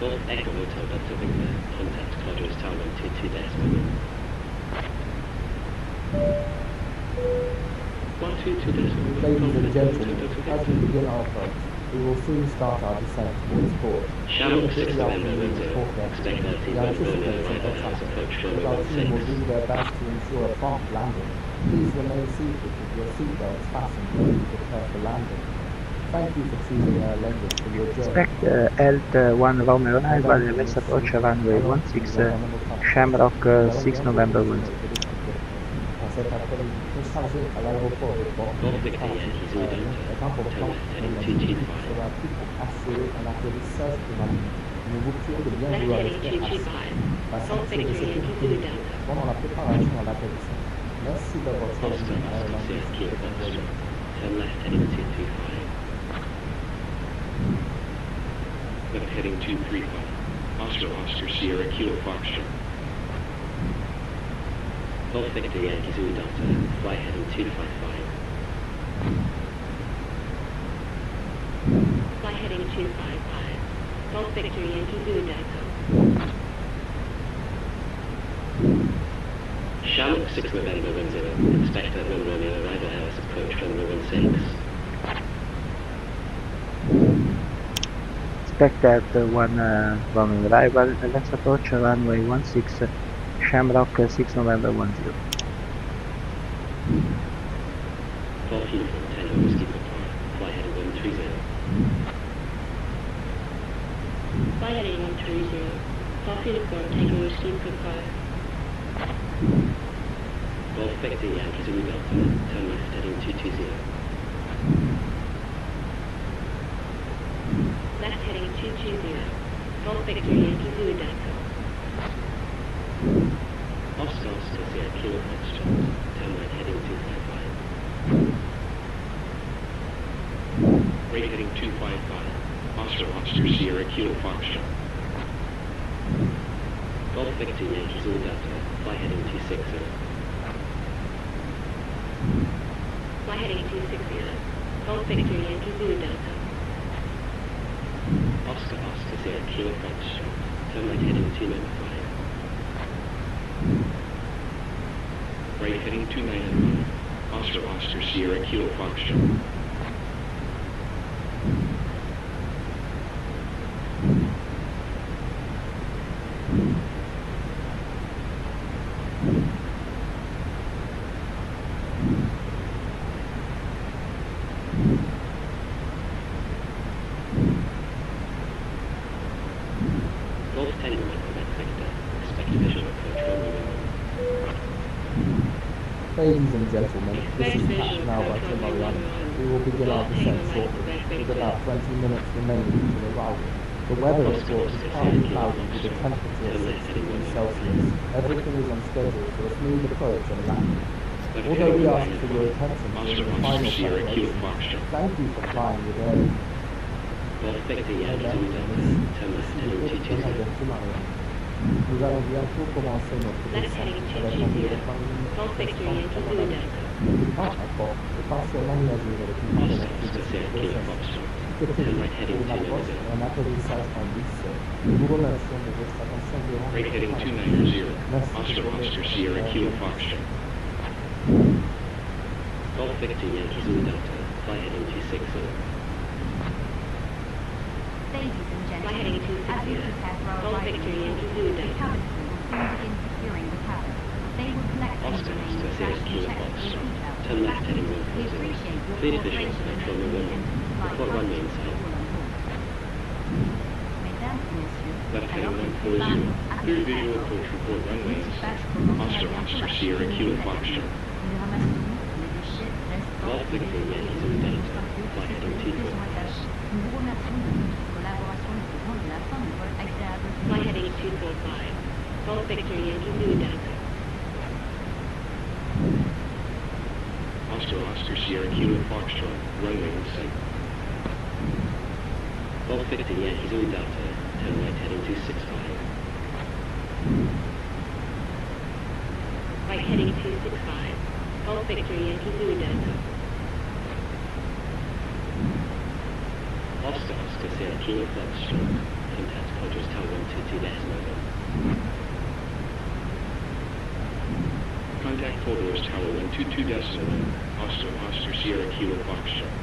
S9: Golf Echo Hotel Delta Victor. Contact Clouders Tower 22 decimal. 122 decimal.
S4: Ladies and gentlemen, as we begin our approach, we will soon start our descent towards port.
S9: Shamrock 6
S4: Immediately after
S9: November
S4: leaving
S9: 10.
S4: port
S9: Expect
S4: entry,
S9: 13
S4: we anticipate some air
S9: arrival
S4: traffic,
S9: approach
S4: but our
S9: runway
S4: team will
S9: 16.
S4: do their best to ensure a prompt landing. Please remain seated with your seatbelts fastened while you prepare for landing. Thank you for choosing Air Lingus for your journey.
S1: Expect Health 1 Romeo arrival, let's approach runway 16, Shamrock 6 November 10.
S4: Cet après-midi, chargé à l'aéroport de Bordeaux, est important, sera plus pour assurer un atterrissage humanitaire. Nous vous prions de bien vouloir rester assis. La ceinture de sécurité pendant la préparation à l'atterrissage. Merci d'avoir choisi Air Lingus pour votre envoyé.
S9: Turn left heading 235. Left heading 235. Oscar Sierra Kilo Foxtrot. Golf Victor Yankee Zulu Delta. Flight heading 255.
S2: Fly heading 255. Golf Victor Yankee Zulu Delta.
S9: Shamrock 6 November 10. Expect that 1 Romeo arrival hours approach runway 16.
S1: Expect Health 1 Romeo arrival, let's approach runway 16, Shamrock 6 November 10.
S9: Golf Uniform 10 Whiskey Papa. Fly heading 130.
S2: Fly heading 130. Golf Uniform Tango Whiskey Papa.
S9: Golf Victor Yankee Zulu Delta. Turn left heading 220.
S2: Left heading 220. Golf Victor Yankee Zulu Delta.
S9: Oscar Sierra Kilo Foxtrot. Turn right heading 255. Right heading 255. Oscar Sierra Kilo Foxtrot. Golf Victor Yankee Zulu Delta. Fly heading 260.
S2: Fly heading 260. Golf Victor Yankee Zulu Delta.
S9: Oscar Sierra Kilo Foxtrot. Turn right heading 295. Right heading 295. Oscar Sierra Kilo Foxtrot. Golf 10 Quebec Victor. Expect visual approach runway 11.
S4: Ladies and gentlemen, this is Captain Alberto Mariani. We will begin our descent shortly, with about 20 minutes remaining to arrival. The weather, of course, is partly cloudy with a temperature of 6 degrees Celsius. Everything is on schedule for a smooth approach and landing. Although we ask for your attention during the final preparation, thank you for flying with Air Lingus.
S9: Golf Victor Yankee Zulu Delta. Turn left heading 220.
S4: Nous allons bientôt commencer notre
S2: Left
S4: descente
S2: heading
S4: avec un
S2: 220.
S4: téléphone
S2: Golf Victor Yankee Zulu Delta.
S4: est partiellement aménagé avec une
S9: Oscar
S4: tendance
S9: Sierra Kilo
S4: de
S9: Foxtrot.
S4: que
S9: Turn right heading
S4: pour une approche
S9: 290.
S4: et un atterrissage en glisse. Nous vous remercions de votre attention durant
S9: Right heading
S4: notre
S9: 290. Oscar Sierra Kilo Foxtrot. Golf Victor Yankee Zulu Delta. Fly heading 260.
S5: Ladies and
S2: Fly
S5: gentlemen,
S2: heading
S5: as we
S2: 260.
S5: prepare for our
S2: Golf
S5: arrival,
S2: Victor Yankee Zulu
S5: the
S2: Delta.
S5: cabin crew will soon begin securing the cabin. They will collect any
S9: Oscar
S5: remaining
S9: Sierra Turn left heading
S5: We
S9: 140.
S5: appreciate your
S9: Cleared visual,
S5: cooperation in
S9: control
S5: maintaining
S9: runway.
S5: flight
S9: Report runway
S5: practice
S9: inside.
S5: for all on board. Mesdames et messieurs,
S9: Left heading
S5: alors que
S9: 140.
S5: préparons
S9: Clear
S5: avec
S9: visual
S5: accord,
S9: approach report runway
S5: dispatch
S9: inside.
S5: commencera
S9: Oscar,
S5: bientôt
S9: Oscar,
S5: la
S9: Sierra,
S5: chimie
S9: Kilo,
S5: de la
S9: Foxtrot.
S5: Nous ramassons les déchets restants
S9: Golf
S5: des
S9: Victor, Yankee Zulu Delta. Flight heading
S5: sécurité
S9: 24.
S5: sont attachés. Nous vous remercions de votre collaboration et de rendre la fin du vol agréable.
S2: Flight heading 245. Golf Victor Yankee Zulu Delta.
S3: Oscar, Oscar, Sierra, Kilo, Foxtrot. Runway in sight.
S9: Golf Victor, Yankee Zulu Delta. Turn right heading 265.
S2: Right heading 265. Golf Victor Yankee Zulu Delta.
S9: Oscar, Oscar, Sierra, Kilo, Foxtrot. Contact Quadras Tower 122 decimal.
S3: Contact Folders Tower 122.1. Oscar, Oscar, Sierra, Kilo, Foxtrot.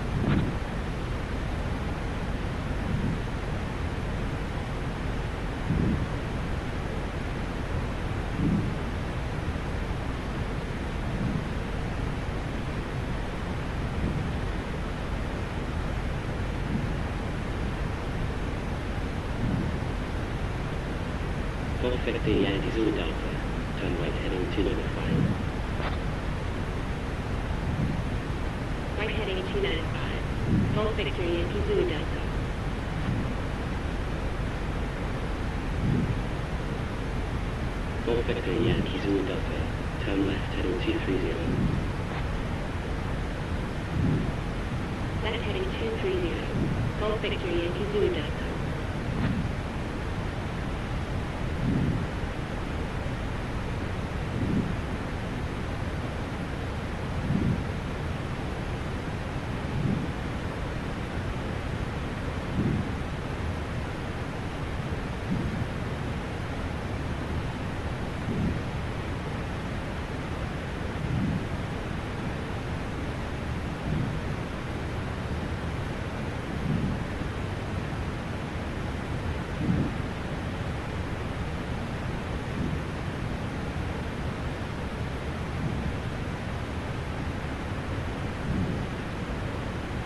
S9: Golf Victor, Yankee Zulu Delta. Turn right heading 295.
S2: Right heading 295. Golf Victor Yankee Zulu Delta.
S9: Golf Victor, Yankee Zulu Delta. Turn left heading 230.
S2: Left heading 230. Golf Victor Yankee Zulu Delta.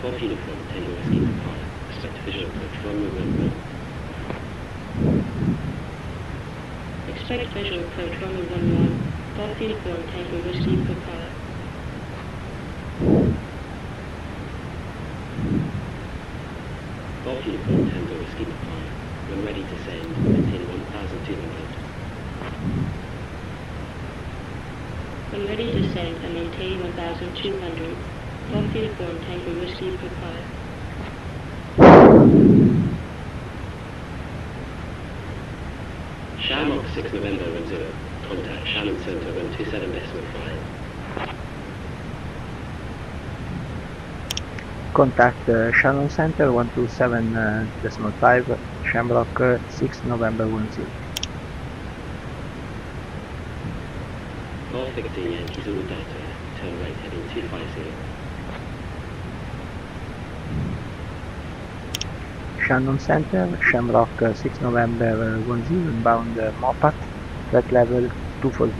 S9: Golf Uniform, Tango Whiskey Papa. Expect visual approach runway 11.
S2: Expect visual approach runway 11. Golf Uniform Tango Whiskey Papa.
S9: Golf Uniform, Tango Whiskey Papa. When ready to descend, maintain 1,200.
S2: When ready to descend and maintain 1,200. Golf Uniform Tango Whiskey Papa.
S9: Shamrock 6 November 10. Contact Shannon Center 127.5.
S1: Contact Shannon Center 127.5, Shamrock 6 November 10.
S9: Golf Victor, Yankee Zulu Delta. Turn right heading 250.
S1: Shannon Center, Shamrock 6 November 10, inbound Mopat, threat level 240.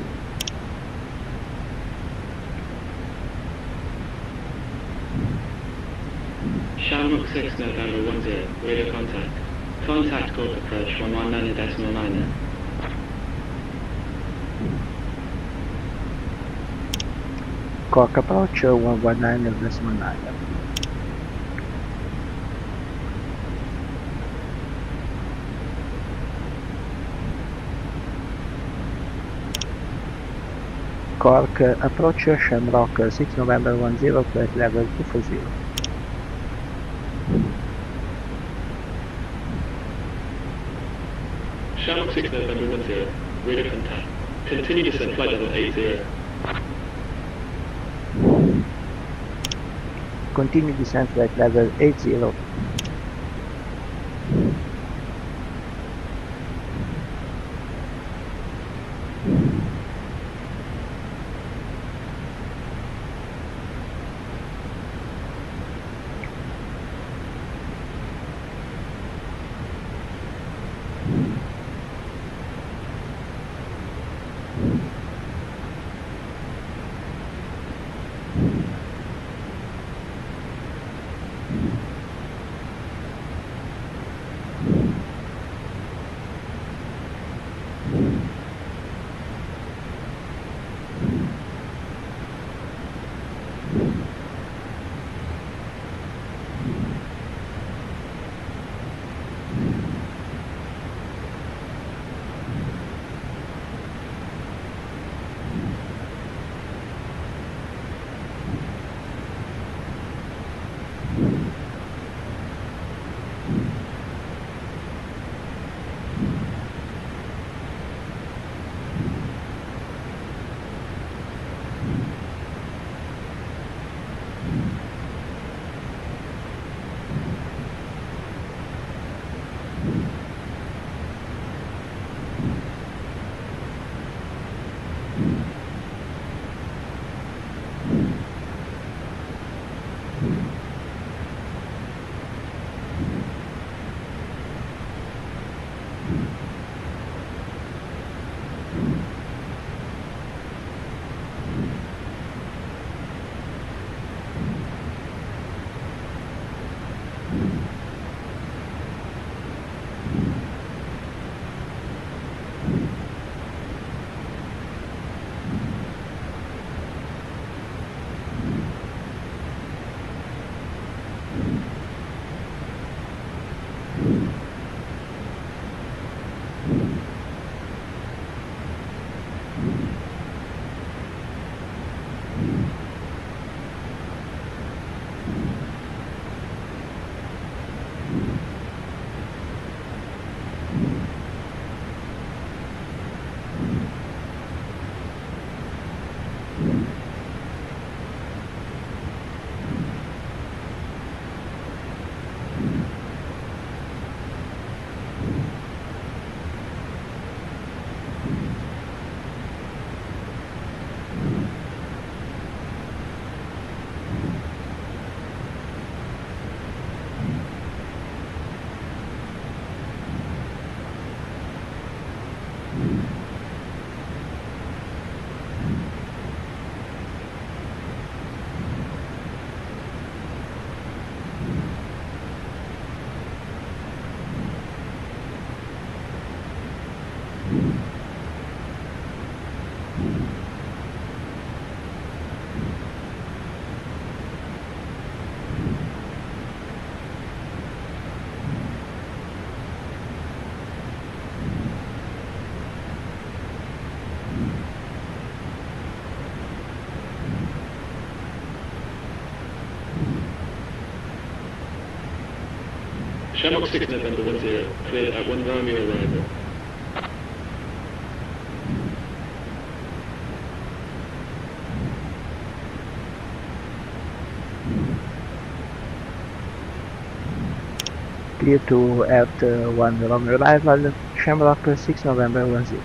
S9: Shamrock 6 November 10. Radio contact. Contact Cork approach 119.9.
S1: Cork approach 119.9. Cork approach Shamrock 6 November 10, threat level 240.
S3: Shamrock 6 November 10. Radio contact. Continue descent flight level 80.
S1: Continue descent flight level 80.
S9: Shamrock 6 November 10, cleared at 1 Romeo arrival.
S1: Clear to at 1 Romeo arrival, Shamrock 6 November 10.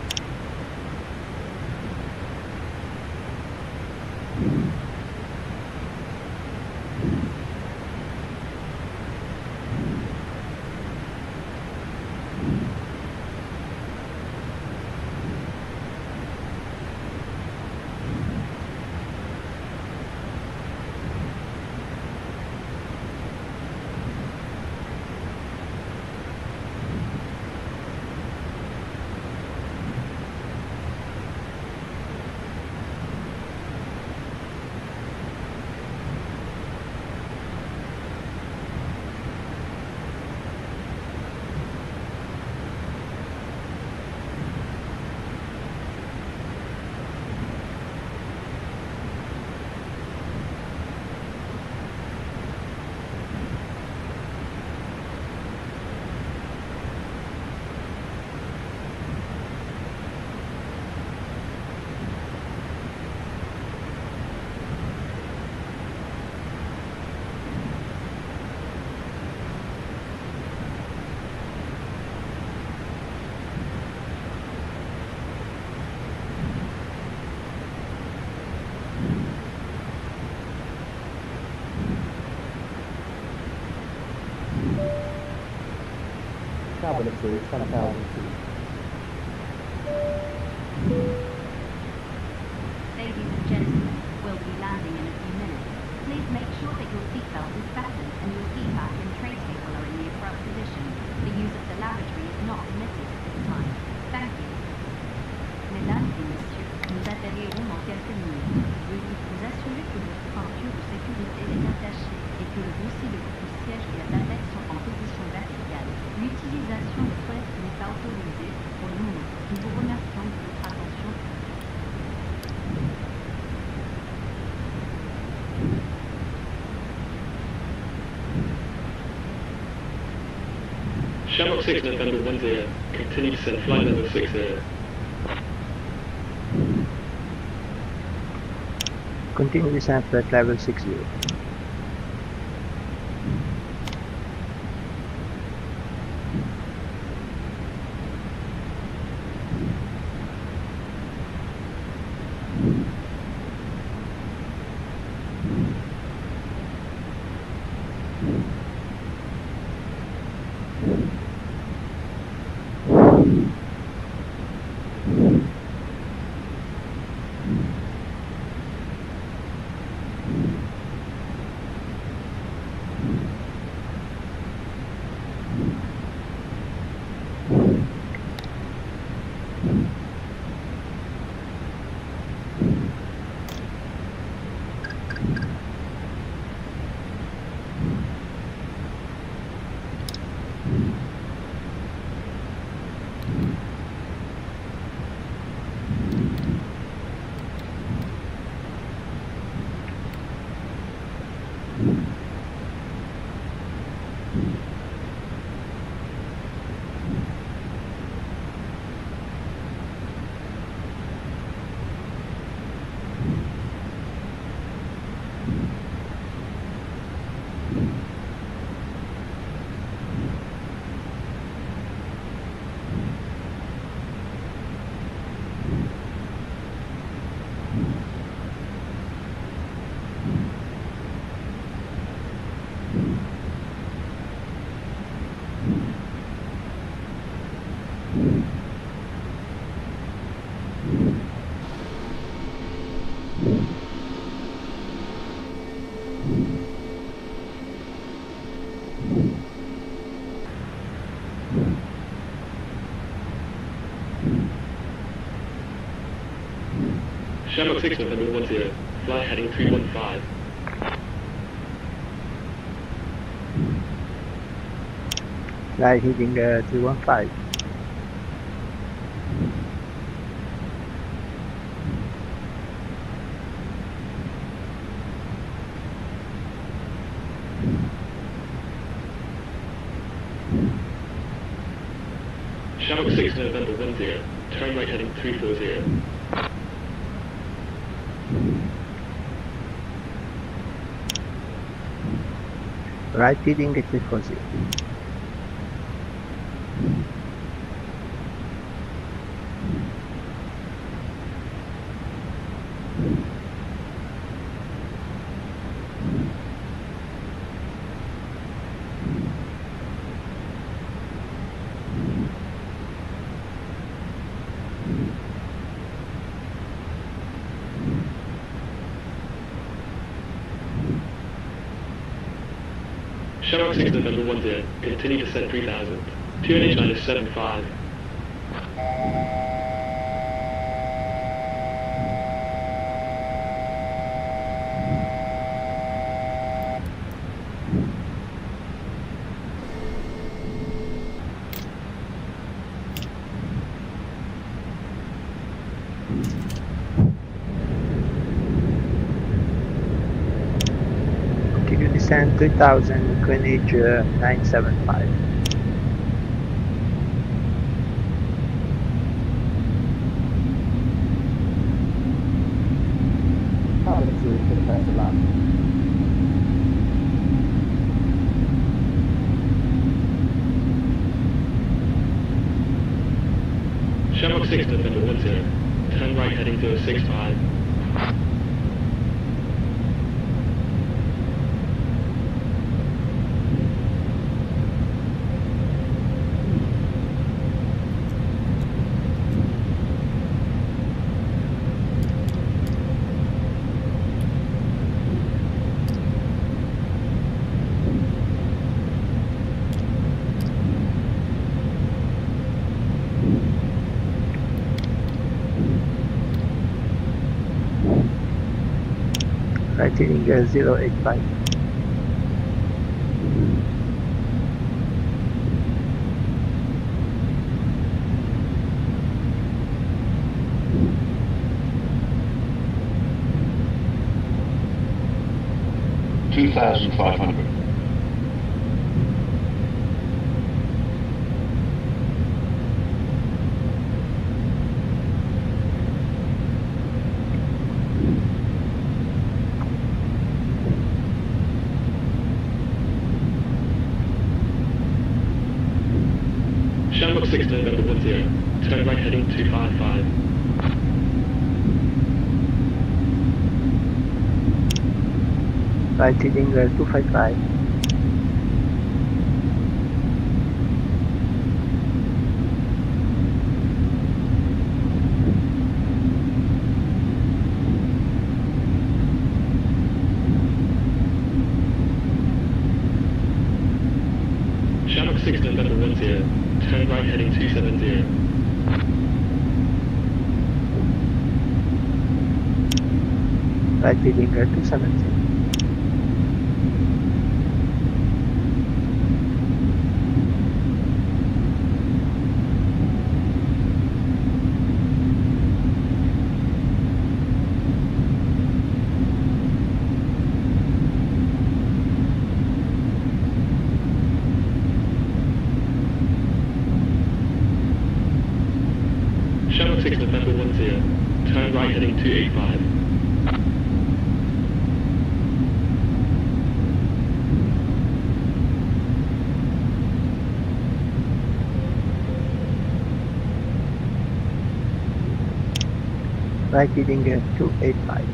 S4: Cabin approved, 10,000 feet.
S5: Ladies and gentlemen, we'll be landing in a few minutes. Please make sure that your seatbelt is fastened and your seatback and tray table are in the upright position. The use of the lavatory is not permitted at this time. Thank you. Mesdames et messieurs, nous atterrirons dans quelques minutes. Veuillez vous assurer que votre ceinture de sécurité est attachée et que le dossier de votre siège et la bavette sont en position verticale. L'utilisation de toilettes n'est pas autorisée pour le moment. Nous vous remercions de votre attention.
S9: Shamrock 6 November 10, continue to send flight level 6 air.
S1: Continue descent at level 60.
S9: Shamrock 6 November 10, flight heading 315.
S1: Flight heading 315.
S9: Shamrock 6 November 10, turn right heading 340.
S1: Right heading 340.
S9: Shamrock 6 November 10, continue to set 3000. QNH minus 75.
S1: Continue descent 3000, QNH 975.
S4: Cabin crew, prepare to land.
S9: Shamrock 6 November 10, turn right heading 065.
S1: Right heading 085.
S3: $2,500.
S9: Shamrock 6 November 10, turn right heading 255.
S1: Right heading 255.
S9: Shamrock 6 November 10, turn right heading 270.
S1: Right heading 270.
S9: Shamrock 6 November 10, turn right heading 285.
S1: Right heading 285.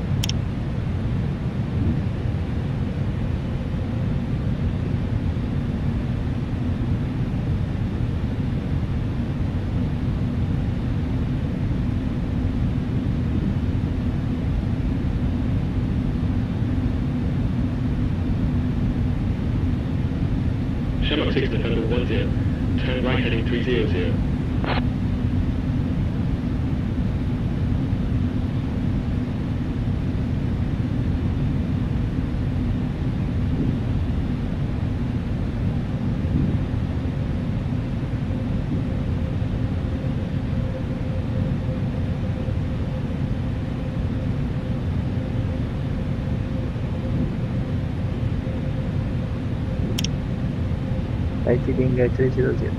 S9: Shamrock 6 November 10, turn right heading 300.
S1: Altiling 300.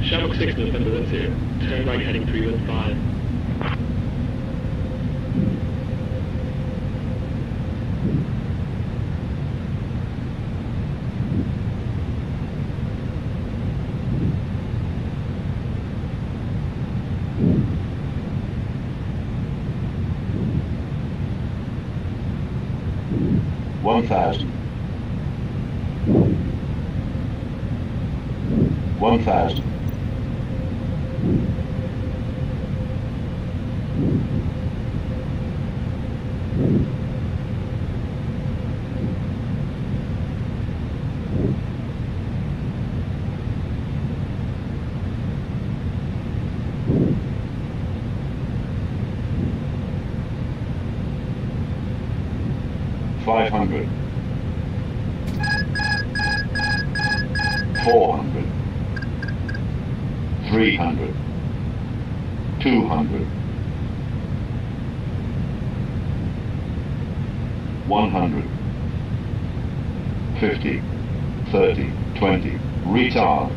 S9: Shamrock 6 November 10, turn right heading 315.
S3: One thousand. 1,000. 500. 400. 300. 200. 100. 50. 30. 20. Retard.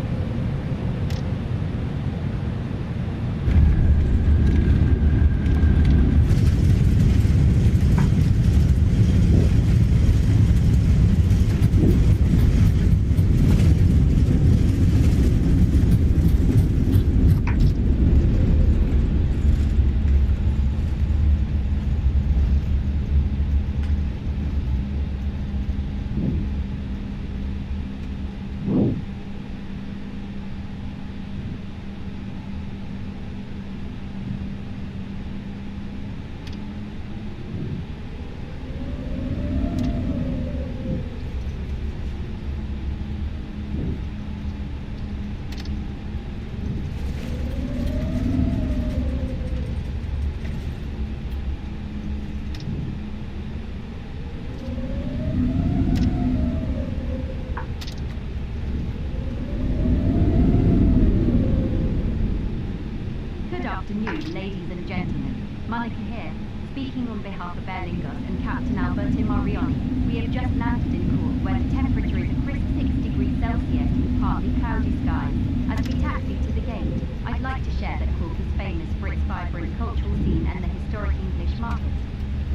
S5: Ladies and gentlemen, Monica here, speaking on behalf of Air Lingus and Captain Alberto Mariani. We have just landed in Cork, where the temperature is a crisp 6 degrees Celsius with partly cloudy skies. As we taxi to the gate, I'd like to share that Cork is famous for its vibrant cultural scene and the historic English market.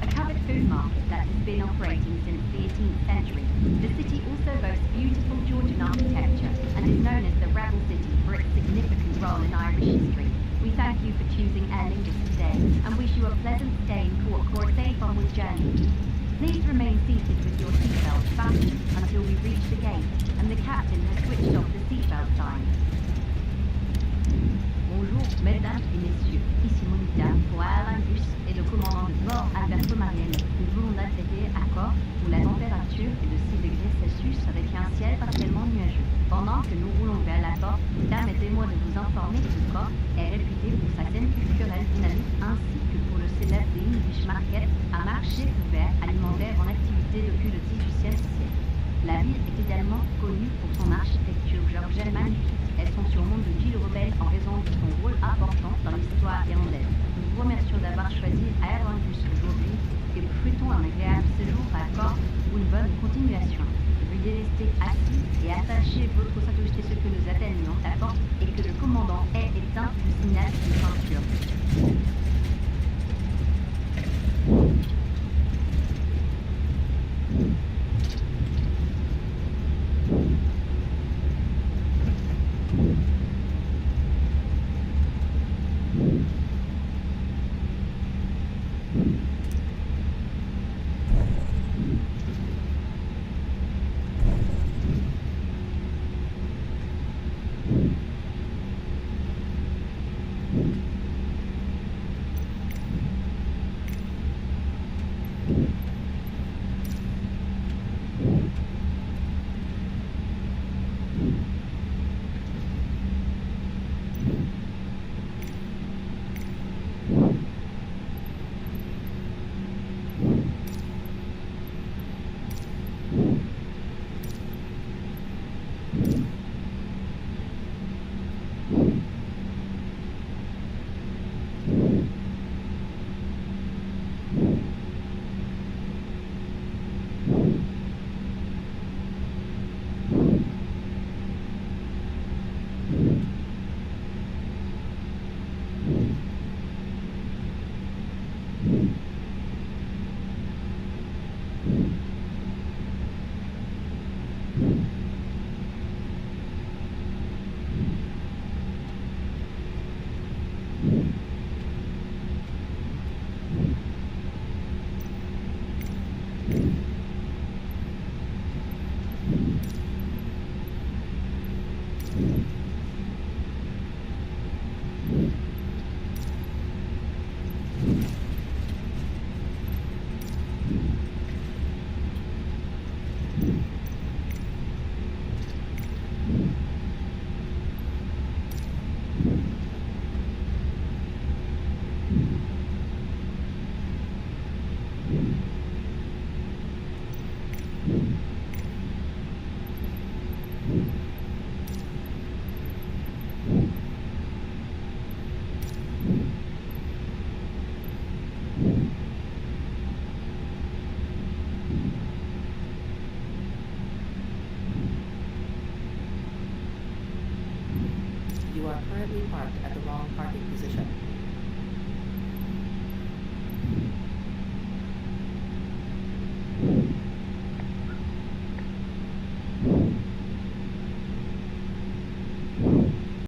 S5: A covered food market that has been operating since the 18th century. The city also boasts beautiful Georgian architecture and is known as the Rebel City for its significant role in Irish history. We thank you for choosing Air Lingus today and wish you a pleasant stay in Cork or a safe onward journey. Please remain seated with your seatbelt fastened until we reach the gate and the captain has switched off the seatbelt sign. Bonjour, mesdames et messieurs, ici Monica pour Air Lingus et le commandant de bord Alberto Mariani. Nous voulons atterrir à Cork où la température est de 6 degrés Celsius avec un ciel partiellement nuageux. Pendant que nous roulons vers la porte, permettez-moi de vous informer que Cork est réputé pour sa scène culturelle dynamique ainsi que pour le célèbre English Market, un marché ouvert alimentaire en activité depuis le XVIIIe siècle. La ville est également connue pour son architecture georgienne magnifique et son surnom de ville rebelle en raison de son rôle important dans l'histoire irlandaise. Nous vous remercions d'avoir choisi Air Lingus aujourd'hui et vous souhaitons un agréable séjour à Cork ou une bonne continuation. Veuillez rester assis et attacher votre ceinture jusqu'à ce que nous atteignions la porte et que le commandant ait éteint le signal de ceinture.
S10: You are currently parked at the wrong parking